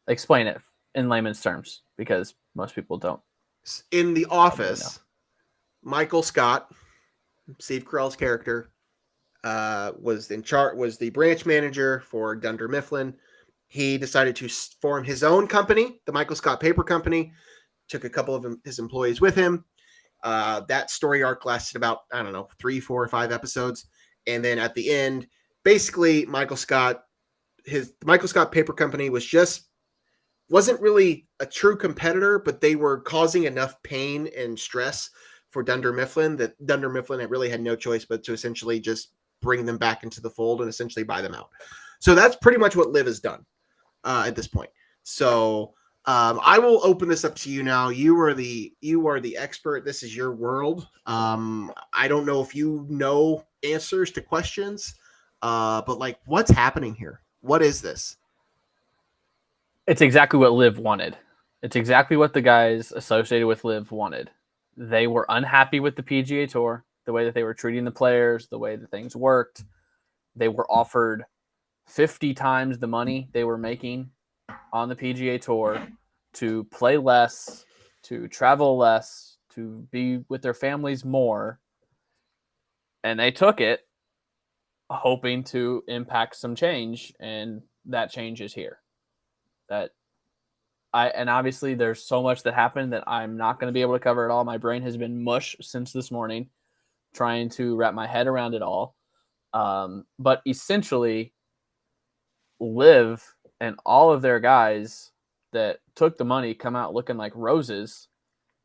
Explain it in layman's terms because most people don't. In The Office, Michael Scott, Steve Carell's character, was the branch manager for Dunder Mifflin. He decided to form his own company, the Michael Scott Paper Company, took a couple of his employees with him. That story arc lasted about, 3, 4, or 5 episodes. And then at the end, basically the Michael Scott Paper Company wasn't really a true competitor, but they were causing enough pain and stress for Dunder Mifflin that Dunder Mifflin really had no choice but to essentially just bring them back into the fold and essentially buy them out. So that's pretty much what LIV has done at this point. So I will open this up to you now. You are the expert. This is your world. I don't know if you know answers to questions, but what's happening here? What is this? It's exactly what LIV wanted. It's exactly what the guys associated with LIV wanted. They were unhappy with the PGA Tour, the way that they were treating the players, the way that things worked. They were offered 50 times the money they were making on the PGA Tour to play less, to travel less, to be with their families more. And they took it hoping to impact some change, and that change is here. And obviously there's so much that happened that I'm not going to be able to cover it all. My brain has been mush since this morning, trying to wrap my head around it all. But essentially, LIV and all of their guys that took the money come out looking like roses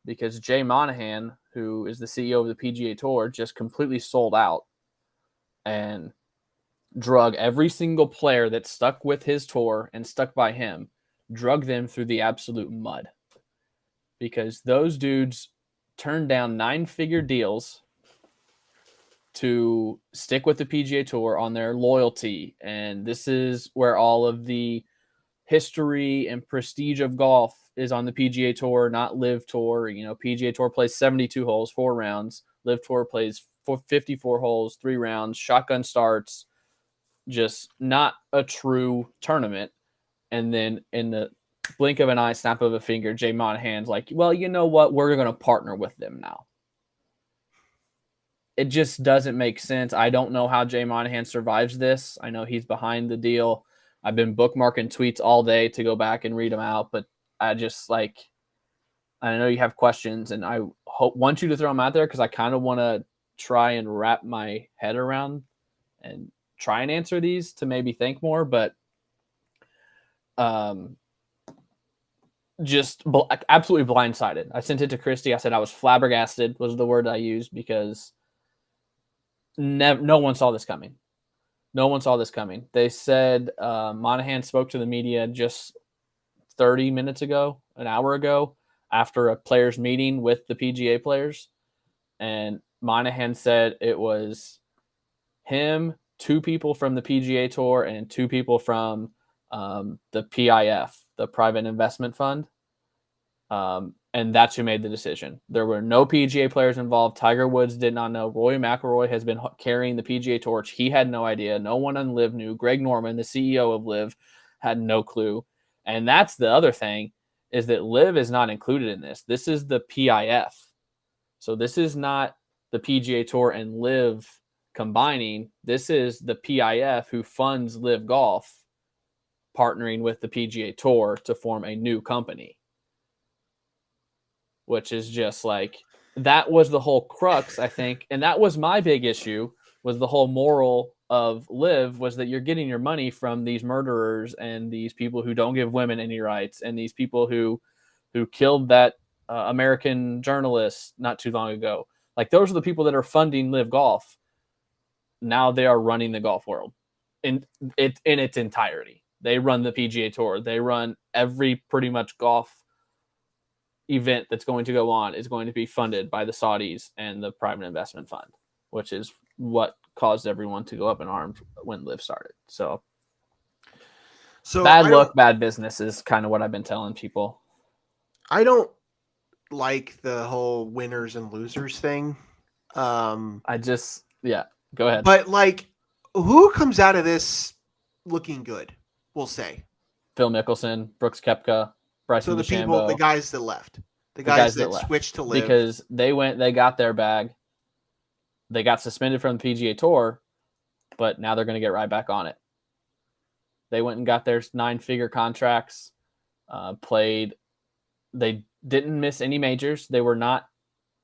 because Jay Monahan, who is the CEO of the PGA Tour, just completely sold out and drug every single player that stuck with his tour and stuck by him drug them through the absolute mud, because those dudes turned down 9-figure deals to stick with the PGA Tour on their loyalty. And this is where all of the history and prestige of golf is on the PGA Tour, not LIV Tour. PGA Tour plays 72 holes, 4 rounds. LIV Tour plays 54 holes, 3 rounds, shotgun starts, just not a true tournament. And then in the blink of an eye, snap of a finger, Jay Monahan's like, well, you know what? We're going to partner with them now. It just doesn't make sense. I don't know how Jay Monahan survives this. I know he's behind the deal. I've been bookmarking tweets all day to go back and read them out, but I know you have questions, and I want you to throw them out there because I kind of want to try and wrap my head around and try and answer these to maybe think more, but just absolutely blindsided. I sent it to Christy. I said I was flabbergasted was the word I used, because no one saw this coming. No one saw this coming. They said Monahan spoke to the media just 30 minutes ago, an hour ago, after a players' meeting with the PGA players. And Monahan said it was him, 2 people from the PGA Tour, and 2 people from the PIF, the Private Investment Fund. And that's who made the decision. There were no PGA players involved. Tiger Woods did not know. Rory McIlroy has been carrying the PGA torch. He had no idea. No one on LIV knew. Greg Norman, the CEO of LIV, had no clue. And that's the other thing, is that LIV is not included in this. This is the PIF. So this is not the PGA Tour and LIV combining. This is the PIF, who funds LIV Golf, partnering with the PGA Tour to form a new company. Which is just like, that was the whole crux, I think. And that was my big issue, was the whole moral of LIV, was that you're getting your money from these murderers and these people who don't give women any rights, and these people who killed that American journalist not too long ago. Like, those are the people that are funding LIV Golf. Now they are running the golf world in its entirety. They run the PGA Tour. They run every pretty much golf event that's going to go on is going to be funded by the Saudis and the Private Investment Fund, which is what caused everyone to go up in arms when LIV started. So bad luck, bad business is kind of what I've been telling people. I don't like the whole winners and losers thing. Go ahead. But like, who comes out of this looking good? We'll say Phil Mickelson, Brooks Koepka, Bryson DeChambeau. The guys that left, the guys that switched to LIV, because they got their bag. They got suspended from the PGA Tour, but now they're going to get right back on it. They went and got their 9-figure contracts, played. They didn't miss any majors. They were not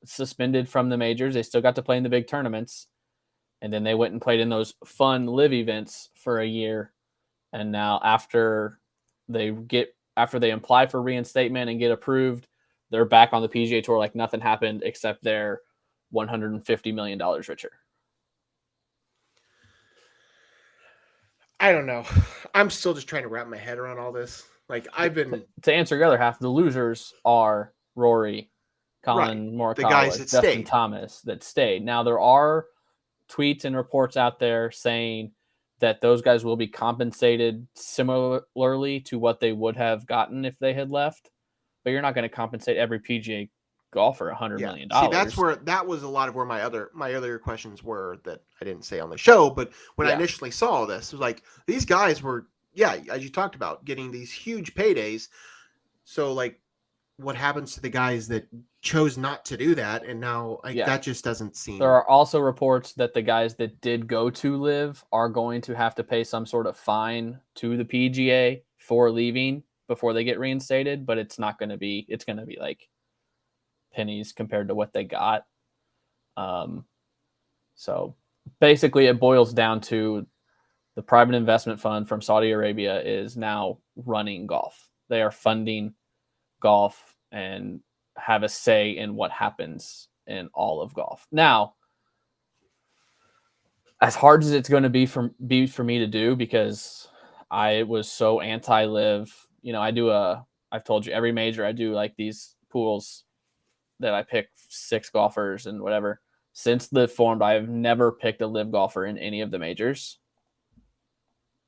suspended from the majors. They still got to play in the big tournaments. And then they went and played in those fun LIV events for a year. And now after they apply for reinstatement and get approved, they're back on the PGA Tour like nothing happened, except they're $150 million richer. I don't know. I'm still just trying to wrap my head around all this. Like, I've been... To answer your other half, the losers are Rory, Colin Morikawa, the guys that Justin stayed. Thomas that stayed. Now, there are tweets and reports out there saying that those guys will be compensated similarly to what they would have gotten if they had left. But you're not going to compensate every PGA golfer $100 million. See, that was a lot of where my other questions were that I didn't say on the show. But when I initially saw this, it was like, these guys were, as you talked about, getting these huge paydays. So like, what happens to the guys that chose not to do that? And now that just doesn't seem. There are also reports that the guys that did go to LIV are going to have to pay some sort of fine to the PGA for leaving before they get reinstated, but it's going to be like pennies compared to what they got. So basically it boils down to the private investment fund from Saudi Arabia is now running golf. They are funding golf and have a say in what happens in all of golf. Now, as hard as it's going to be for me to do, because I was so anti-LIV I've told you every major I do like these pools that I pick 6 golfers and whatever. Since LIV formed, I've never picked a LIV golfer in any of the majors.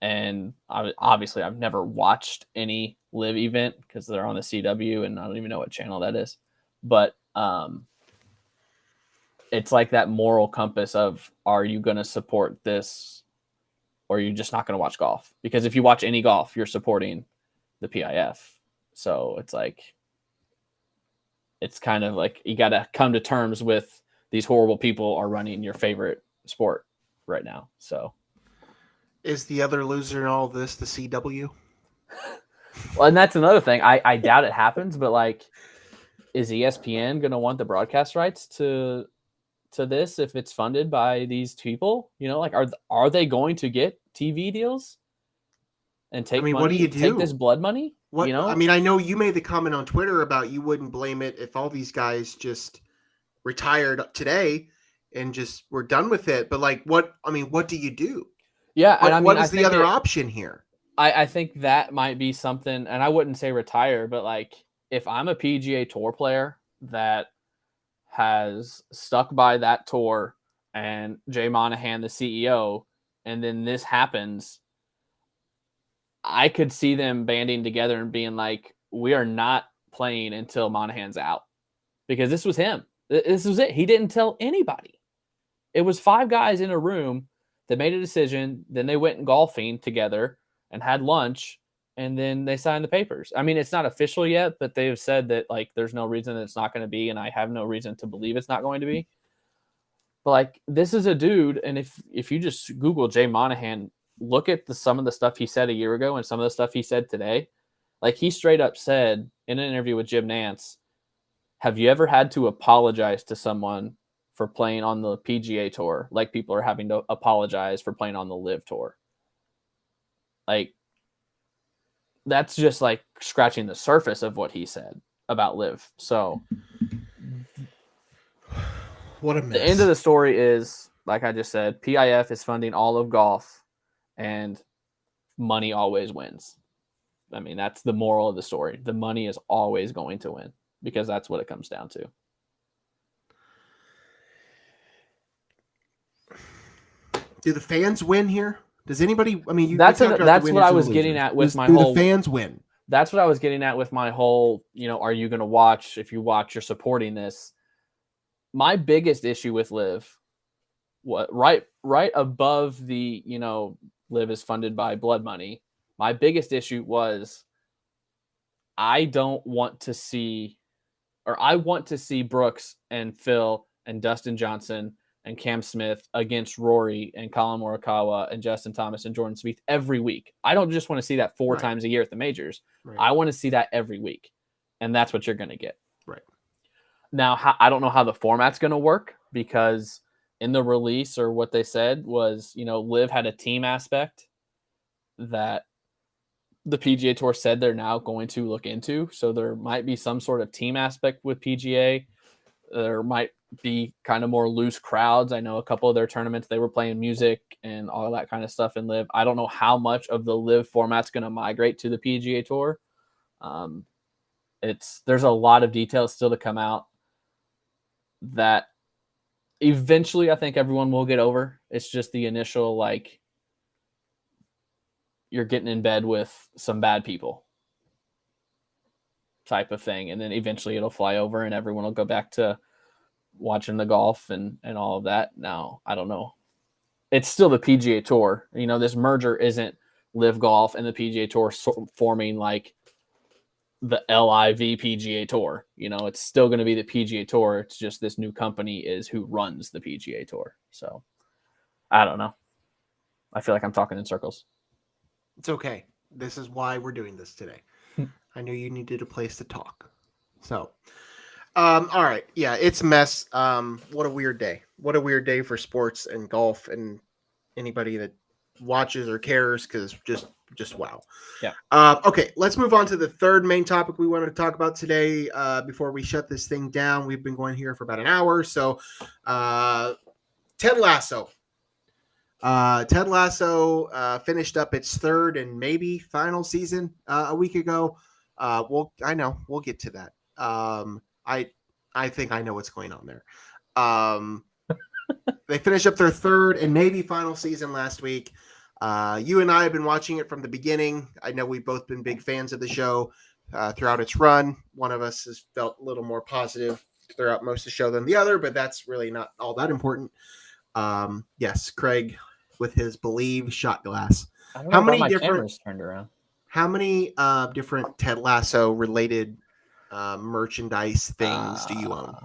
And obviously I've never watched any LIV event because they're on the CW and I don't even know what channel that is. But it's like that moral compass of, are you going to support this or are you just not going to watch golf? Because if you watch any golf, you're supporting the PIF. So it's like, it's kind of like you got to come to terms with these horrible people are running your favorite sport right now. So is the other loser in all this the CW? Well, and that's another thing. I doubt it happens, but like, is ESPN going to want the broadcast rights to this if it's funded by these people? Like, are they going to get TV deals and take money? What do you do? Take this blood money? What I know you made the comment on Twitter about you wouldn't blame it if all these guys just retired today and just were done with it. But like, what do you do? Yeah, what is the other option here? I think that might be something, and I wouldn't say retire, but like, if I'm a PGA Tour player that has stuck by that tour and Jay Monahan, the CEO, and then this happens, I could see them banding together and being like, we are not playing until Monahan's out. Because this was him. This was it. He didn't tell anybody. It was 5 guys in a room that made a decision. Then they went golfing together and had lunch, and then they signed the papers. I mean, it's not official yet, but they've said that like there's no reason that it's not going to be, and I have no reason to believe it's not going to be. But like, this is a dude, and if you just Google Jay Monahan, look at some of the stuff he said a year ago and some of the stuff he said today. Like, he straight up said in an interview with Jim Nantz, have you ever had to apologize to someone for playing on the PGA Tour like people are having to apologize for playing on the LIV Tour? Like, that's just like scratching the surface of what he said about LIV. So what a mess. The end of the story is, like I just said, PIF is funding all of golf and money always wins. I mean, that's the moral of the story. The money is always going to win because that's what it comes down to. Do the fans win here? Does anybody? I mean, that's what I was getting at with my whole. Do the fans win? That's what I was getting at with my whole. Are you going to watch? If you watch, you're supporting this. My biggest issue with LIV, right above the LIV is funded by blood money. My biggest issue was I want to see Brooks and Phil and Dustin Johnson and Cam Smith against Rory and Colin Morikawa and Justin Thomas and Jordan Spieth every week. I don't just want to see that 4 times a year at the majors. Right. I want to see that every week. And that's what you're going to get. Right. Now, I don't know how the format's going to work because in the release or what they said was, LIV had a team aspect that the PGA Tour said they're now going to look into. So there might be some sort of team aspect with PGA. There might be kind of more loose crowds. I know a couple of their tournaments, they were playing music and all that kind of stuff in LIV. I don't know how much of the LIV format's going to migrate to the PGA Tour. There's a lot of details still to come out that eventually I think everyone will get over. It's just the initial, like, you're getting in bed with some bad people type of thing. And then eventually it'll fly over and everyone will go back to watching the golf and all of that. Now, I don't know. It's still the PGA Tour. This merger isn't LIV Golf and the PGA Tour forming like the LIV PGA Tour. It's still going to be the PGA Tour. It's just this new company is who runs the PGA Tour. So I don't know. I feel like I'm talking in circles. It's okay. This is why we're doing this today. I knew you needed a place to talk. So, all right. Yeah, it's a mess. What a weird day. What a weird day for sports and golf and anybody that watches or cares, because just wow. Yeah. Okay, let's move on to the third main topic we wanted to talk about today before we shut this thing down. We've been going here for about an hour. So, Ted Lasso. Ted Lasso finished up its third and maybe final season a week ago. I know we'll get to that. I think I know what's going on there. They finished up their third and maybe final season last week. You and I have been watching it from the beginning. I know we've both been big fans of the show throughout its run. One of us has felt a little more positive throughout most of the show than the other, but that's really not all that important. Yes, Craig with his Believe shot glass. I don't know How why many my different camera's turned around. How many different Ted Lasso related merchandise things do you own?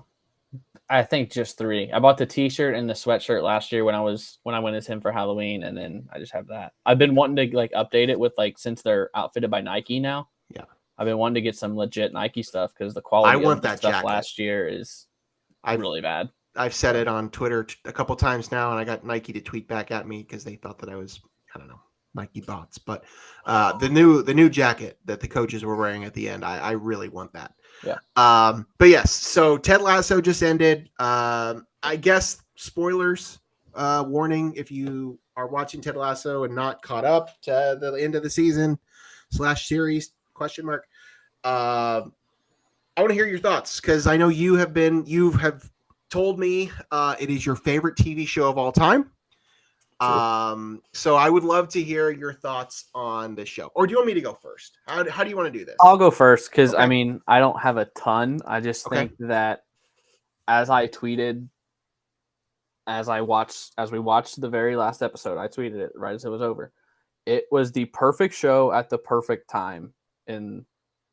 I think just 3. I bought the T-shirt and the sweatshirt last year when I went as him for Halloween, and then I just have that. I've been wanting to like update it with since they're outfitted by Nike now. Yeah, I've been wanting to get some legit Nike stuff because the quality of the stuff jacket. last year is really bad. I've said it on Twitter a couple times now, and I got Nike to tweet back at me because they thought that I was, I don't know, Nike bots. But the new jacket that the coaches were wearing at the end, I really want that. Yeah. But yes, so Ted Lasso just ended. I guess spoilers warning if you are watching Ted Lasso and not caught up to the end of the season /series ? I want to hear your thoughts because I know you have told me it is your favorite TV show of all time. So I would love to hear your thoughts on this show. Or do you want me to go first? How do you want to do this? I'll go first because Okay. I mean I don't have a ton. I just think that as I tweeted, as we watched the very last episode, I tweeted it right as it was over. It was the perfect show at the perfect time in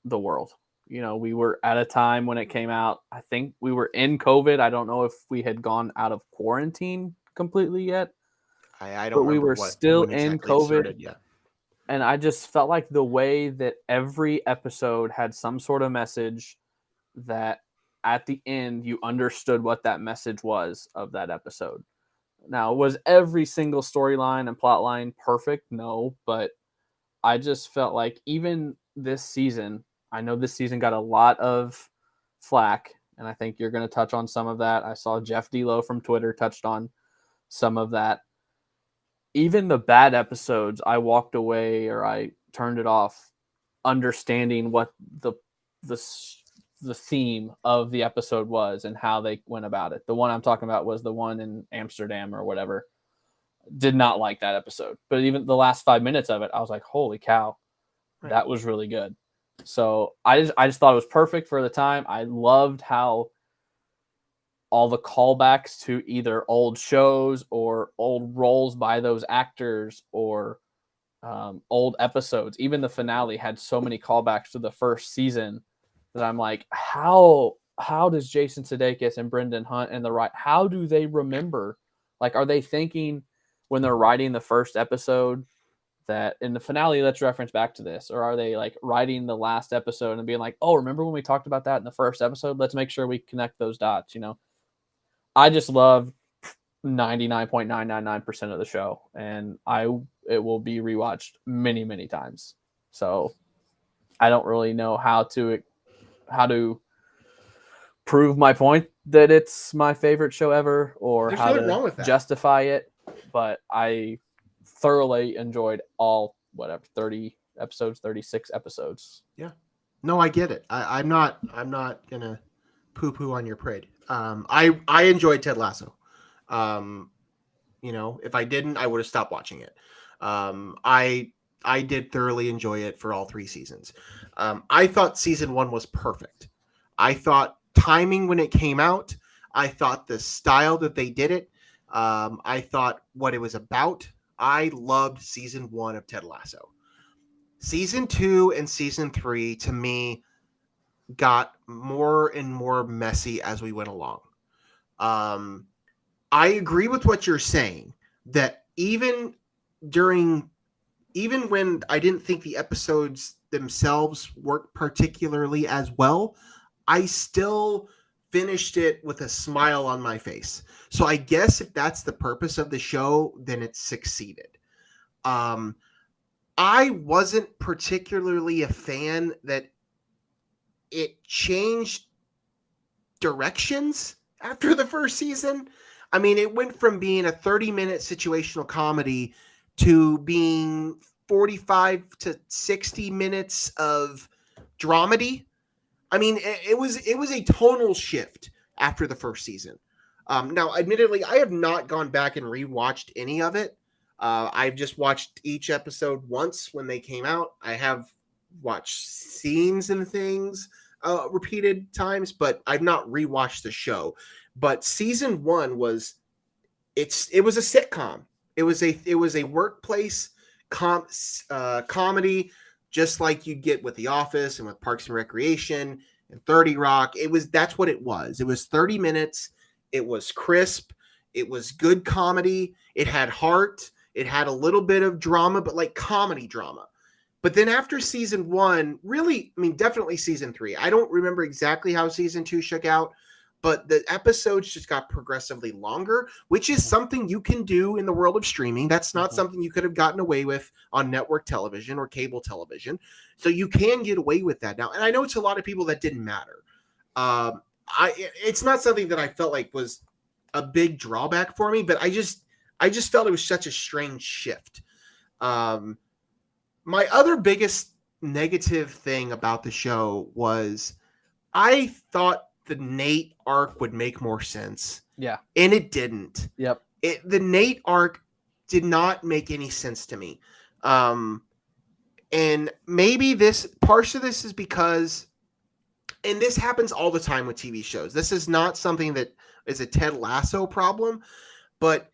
the world. You know, we were at a time when it came out. I think we were in COVID. I don't know if we had gone out of quarantine completely yet. I don't. But we were still in COVID. Yeah. And I just felt like the way that every episode had some sort of message that at the end you understood what that message was of that episode. Now, was every single storyline and plot line perfect? No, but I just felt like even this season, I know this season got a lot of flack, and I think you're going to touch on some of that. I saw Jeff D'Lo from Twitter touched on some of that. Even the bad episodes, I walked away or I turned it off understanding what the theme of the episode was and how they went about it. The one I'm talking about was the one in Amsterdam or whatever. Did not like that episode. But even the last 5 minutes of it, I was like, holy cow, that was really good. So I just thought it was perfect for the time. I loved how all the callbacks to either old shows or old roles by those actors or old episodes. Even the finale had so many callbacks to the first season that I'm like, how does Jason Sudeikis and Brendan Hunt and how do they remember? Like, are they thinking when they're writing the first episode that in the finale, let's reference back to this? Or are they like writing the last episode and being like, oh, remember when we talked about that in the first episode? Let's make sure we connect those dots, you know? I just love 99.999% of the show, and it will be rewatched many, many times. So I don't really know how to prove my point that it's my favorite show ever or There's how nothing wrong with to that. justify it, but I thoroughly enjoyed all 30 episodes, 36 episodes. Yeah. No, I get it. I'm not gonna poo-poo on your parade. I enjoyed Ted Lasso. You know, if I didn't, I would have stopped watching it. I did thoroughly enjoy it for all 3 seasons. I thought season 1 was perfect. I thought timing when it came out. I thought the style that they did it. I thought what it was about. I loved season 1 of Ted Lasso. Season 2 and season 3 to me got more and more messy as we went along. I agree with what you're saying that even when I didn't think the episodes themselves worked particularly as well, I still finished it with a smile on my face. So I guess if that's the purpose of the show, then it succeeded. I wasn't particularly a fan that it changed directions after the first season. I mean, it went from being a 30-minute situational comedy to being 45 to 60 minutes of dramedy. I mean, it was a tonal shift after the first season. Now, admittedly, I have not gone back and rewatched any of it. I've just watched each episode once when they came out. I have watched scenes and things repeated times, but I've not rewatched the show. But season 1 was it was a sitcom. It was a workplace comedy, just like you get with The Office and with Parks and Recreation and 30 Rock. That's what it was. It was 30 minutes. It was crisp. It was good comedy. It had heart. It had a little bit of drama, but like comedy drama. But then after season 1, really, I mean, definitely season 3. I don't remember exactly how season 2 shook out, but the episodes just got progressively longer, which is something you can do in the world of streaming. That's not something you could have gotten away with on network television or cable television. So you can get away with that now. And I know it's a lot of people that didn't matter. It's not something that I felt like was a big drawback for me, but I just felt it was such a strange shift. My other biggest negative thing about the show was I thought the Nate arc would make more sense. Yeah. And it didn't. Yep. The Nate arc did not make any sense to me. And maybe part of this is because, and this happens all the time with TV shows. This is not something that is a Ted Lasso problem, but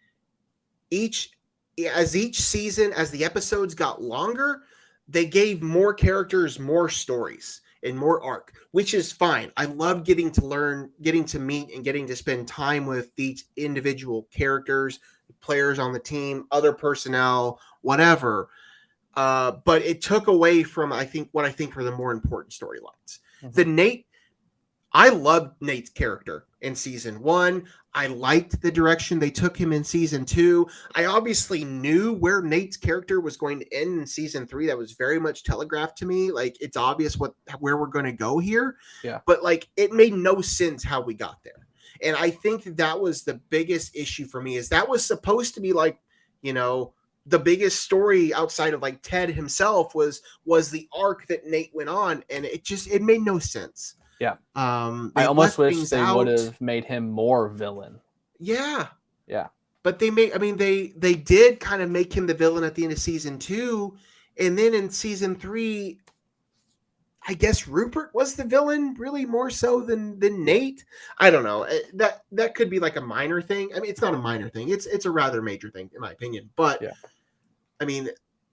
as each season, as the episodes got longer, they gave more characters more stories and more arc, which is fine. I love getting to learn, getting to meet, and getting to spend time with these individual characters, players on the team, other personnel, whatever. But it took away from, what I think were the more important storylines. Mm-hmm. I loved Nate's character in season 1. I liked the direction they took him in season 2. I obviously knew where Nate's character was going to end in season 3. That was very much telegraphed to me. Like, it's obvious where we're going to go here. Yeah. But like, it made no sense how we got there. And I think that was the biggest issue for me, is that was supposed to be like, the biggest story outside of like Ted himself was the arc that Nate went on. And it made no sense. Yeah. I almost wish they would have made him more villain. Yeah. Yeah. But they did kind of make him the villain at the end of season 2. And then in season 3, I guess Rupert was the villain, really more so than Nate. I don't know. That could be like a minor thing. I mean, it's not a minor thing. It's a rather major thing, in my opinion. But yeah. I mean,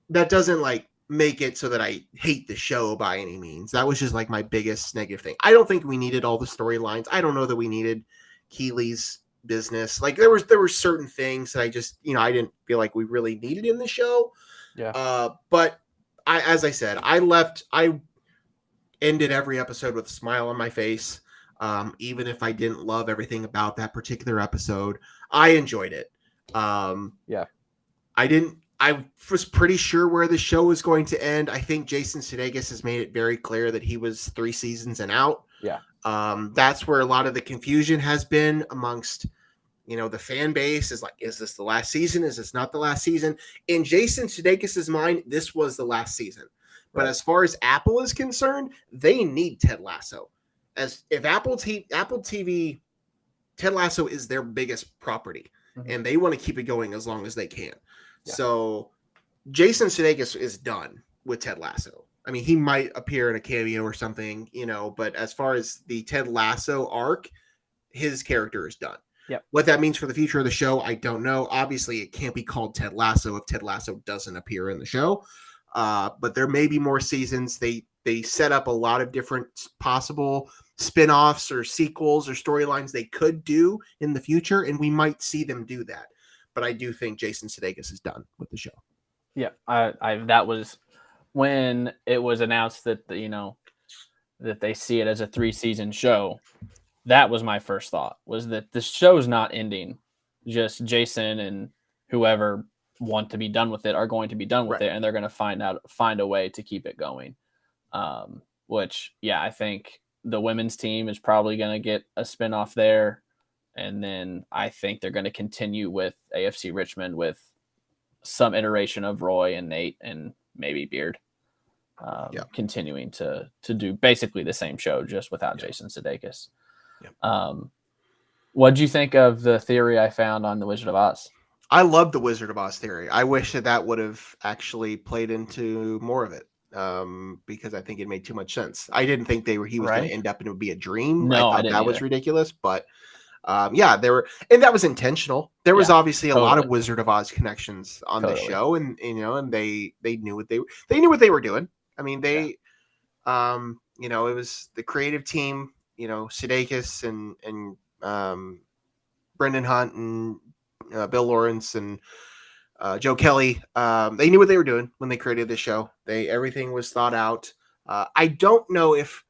that doesn't like make it so that I hate the show by any means. That was just like my biggest negative thing. I don't think we needed all the storylines. I don't know that we needed Keeley's business. Like there were certain things that I just, I didn't feel like we really needed in the show. Yeah. But as I said, I ended every episode with a smile on my face. Even if I didn't love everything about that particular episode, I enjoyed it. Yeah. I was pretty sure where the show was going to end. I think Jason Sudeikis has made it very clear that he was 3 seasons and out. Yeah. That's where a lot of the confusion has been amongst, the fan base is like, is this the last season? Is this not the last season? In Jason Sudeikis' mind, this was the last season. But as far as Apple is concerned, they need Ted Lasso. As if Apple TV, Ted Lasso is their biggest property, and they want to keep it going as long as they can. Yeah. So Jason Sudeikis is done with Ted Lasso. I mean, he might appear in a cameo or something, but as far as the Ted Lasso arc, his character is done. Yep. What that means for the future of the show, I don't know. Obviously, it can't be called Ted Lasso if Ted Lasso doesn't appear in the show. But there may be more seasons. They set up a lot of different possible spin-offs or sequels or storylines they could do in the future, and we might see them do that. But I do think Jason Sudeikis is done with the show. Yeah, that was when it was announced that that they see it as a 3-season show. That was my first thought, was that the show's not ending. Just Jason and whoever want to be done with it are going to be done with it, and they're going to find a way to keep it going. Which, yeah, I think the women's team is probably going to get a spinoff there, And then I think they're going to continue with AFC Richmond with some iteration of Roy and Nate and maybe Beard. Continuing to do basically the same show, just without Jason Sudeikis. What do you think of the theory I found on the Wizard of Oz? I love the Wizard of Oz theory. I wish that would have actually played into more of it, because I think it made too much sense. I didn't think he was going to end up and it would be a dream. No, I thought that was ridiculous, but there were, and that was intentional. There was obviously a lot of Wizard of Oz connections on the show, and and they knew what they were doing. I mean, it was the creative team, Sudeikis and Brendan Hunt and Bill Lawrence and Joe Kelly. They knew what they were doing when they created this show. Everything was thought out. I don't know if,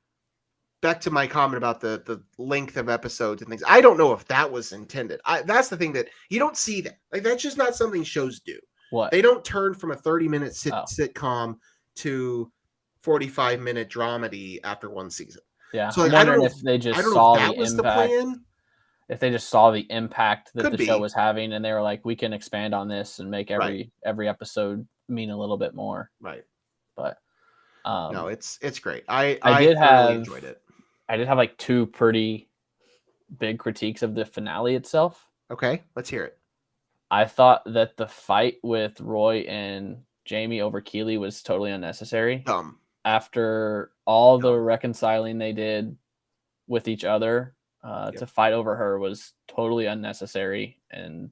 back to my comment about the length of episodes and things, I don't know if that was intended. That's the thing, that you don't see that. Like, that's just not something shows do. What? They don't turn from a 30-minute sitcom to 45-minute dramedy after one season. Yeah. So, like, I'm wondering if they just saw the impact. The plan. If they just saw the impact that the show was having, and they were like, we can expand on this and make every episode mean a little bit more. Right. But no, it's great. I enjoyed it. I did have like two pretty big critiques of the finale itself. Okay, let's hear it. I thought that the fight with Roy and Jamie over Keeley was totally unnecessary. Dumb. After all the reconciling they did with each other, to fight over her was totally unnecessary and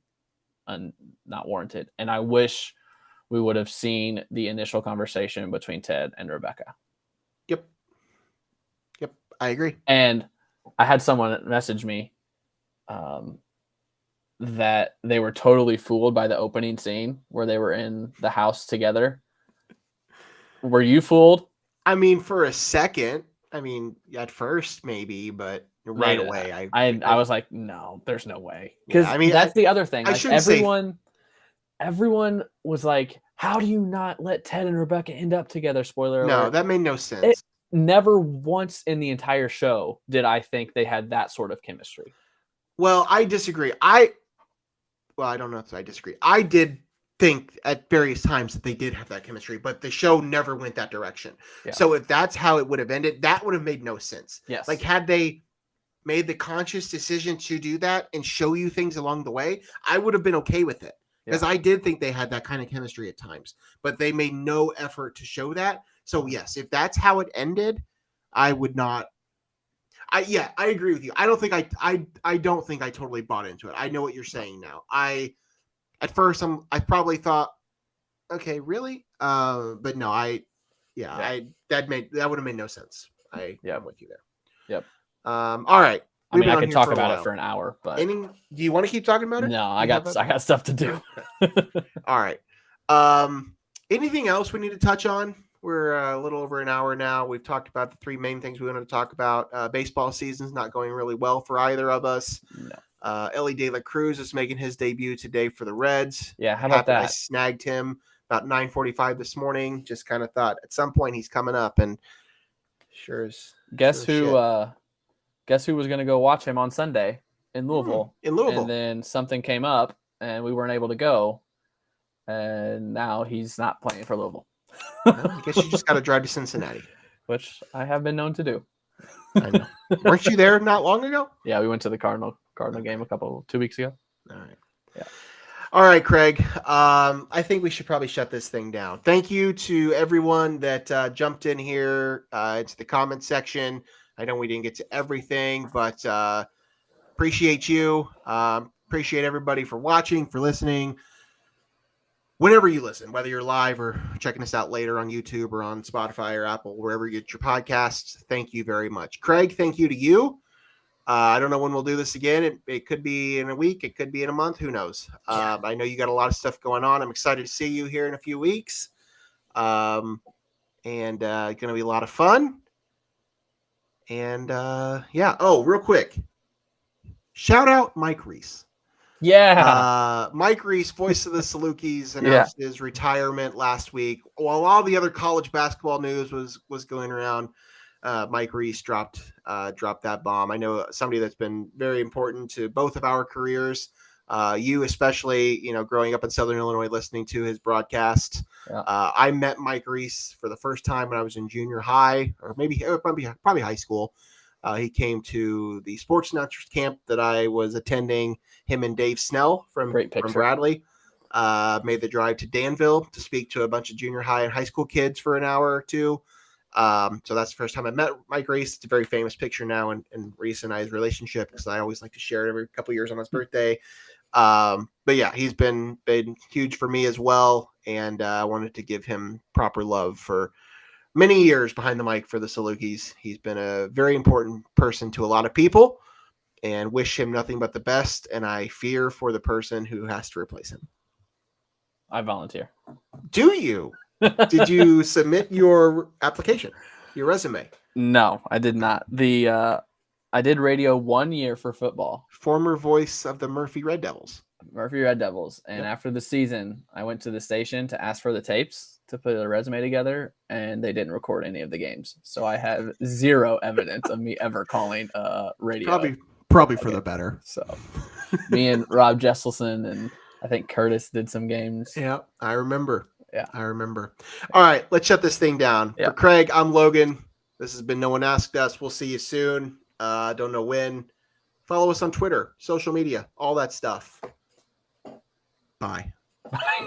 not warranted. And I wish we would have seen the initial conversation between Ted and Rebecca. Yep, I agree. And I had someone message me that they were totally fooled by the opening scene where they were in the house together. Were you fooled? I mean, for a second. I mean, at first maybe, but right away, I was like, no, there's no way. Because that's the other thing. Like, everyone was like, how do you not let Ted and Rebecca end up together? Spoiler alert. No, that made no sense. Never once in the entire show did I think they had that sort of chemistry. Well, I disagree. I don't know if I disagree. I did think at various times that they did have that chemistry, but the show never went that direction. Yeah. So if that's how it would have ended, that would have made no sense. Yes. Like, had they made the conscious decision to do that and show you things along the way, I would have been okay with it. Because I did think they had that kind of chemistry at times, but they made no effort to show that. So yes, if that's how it ended, I would not. I agree with you. I don't think I totally bought into it. I know what you're saying now. At first I probably thought, okay, really? But no, that would have made no sense. I'm with you there. Yep. All right. I mean, I could talk about it for an hour, but do you want to keep talking about it? No, I got stuff to do. All right. Anything else we need to touch on? We're a little over an hour now. We've talked about the three main things we wanted to talk about. Baseball season's not going really well for either of us. No. Ellie De La Cruz is making his debut today for the Reds. Yeah, how about that? I snagged him about 9:45 this morning. Just kind of thought at some point he's coming up, and Guess who was going to go watch him on Sunday in Louisville? And then something came up, and we weren't able to go, and now he's not playing for Louisville. Well, I guess you just got to drive to Cincinnati, which I have been known to do. I know. Weren't you there not long ago? Yeah, we went to the Cardinal game 2 weeks ago. All right. Yeah. All right, Craig. I think we should probably shut this thing down. Thank you to everyone that jumped in here into the comment section. I know we didn't get to everything, but appreciate you. Appreciate everybody for watching, for listening. Whenever you listen, whether you're live or checking us out later on YouTube or on Spotify or Apple, wherever you get your podcasts, thank you very much. Craig, thank you to you. I don't know when we'll do this again. It could be in a week. It could be in a month. Who knows? I know you got a lot of stuff going on. I'm excited to see you here in a few weeks. And it's going to be a lot of fun. And real quick, shout out Mike Reis. Yeah. Mike Reis, voice of the Salukis, announced his retirement last week. While all the other college basketball news was going around, Mike Reis dropped that bomb. I know somebody that's been very important to both of our careers. You especially, growing up in Southern Illinois, listening to his broadcast. Yeah. I met Mike Reis for the first time when I was in junior high, or probably high school. He came to the sports announcers camp that I was attending. Him and Dave Snell from Bradley made the drive to Danville to speak to a bunch of junior high and high school kids for an hour or two. So that's the first time I met Mike Reis. It's a very famous picture now in Reis and I's relationship, because I always like to share it every couple of years on his birthday. But yeah, he's been huge for me as well. And I wanted to give him proper love for many years behind the mic for the Salukis. He's been a very important person to a lot of people, and wish him nothing but the best. And I fear for the person who has to replace him. I volunteer. Do you? Did you submit your application, your resume? No, I did not. I did radio 1 year for football. Former voice of the Murphy Red Devils. And after the season, I went to the station to ask for the tapes to put a resume together, and they didn't record any of the games. So I have zero evidence of me ever calling radio. Probably for the better. So me and Rob Jesselson and I think Curtis did some games. Yeah, I remember. Yeah, I remember. All right, let's shut this thing down. Yeah. For Craig, I'm Logan. This has been No One Asked Us. We'll see you soon. Don't know when. Follow us on Twitter, social media, all that stuff. Bye. Bye.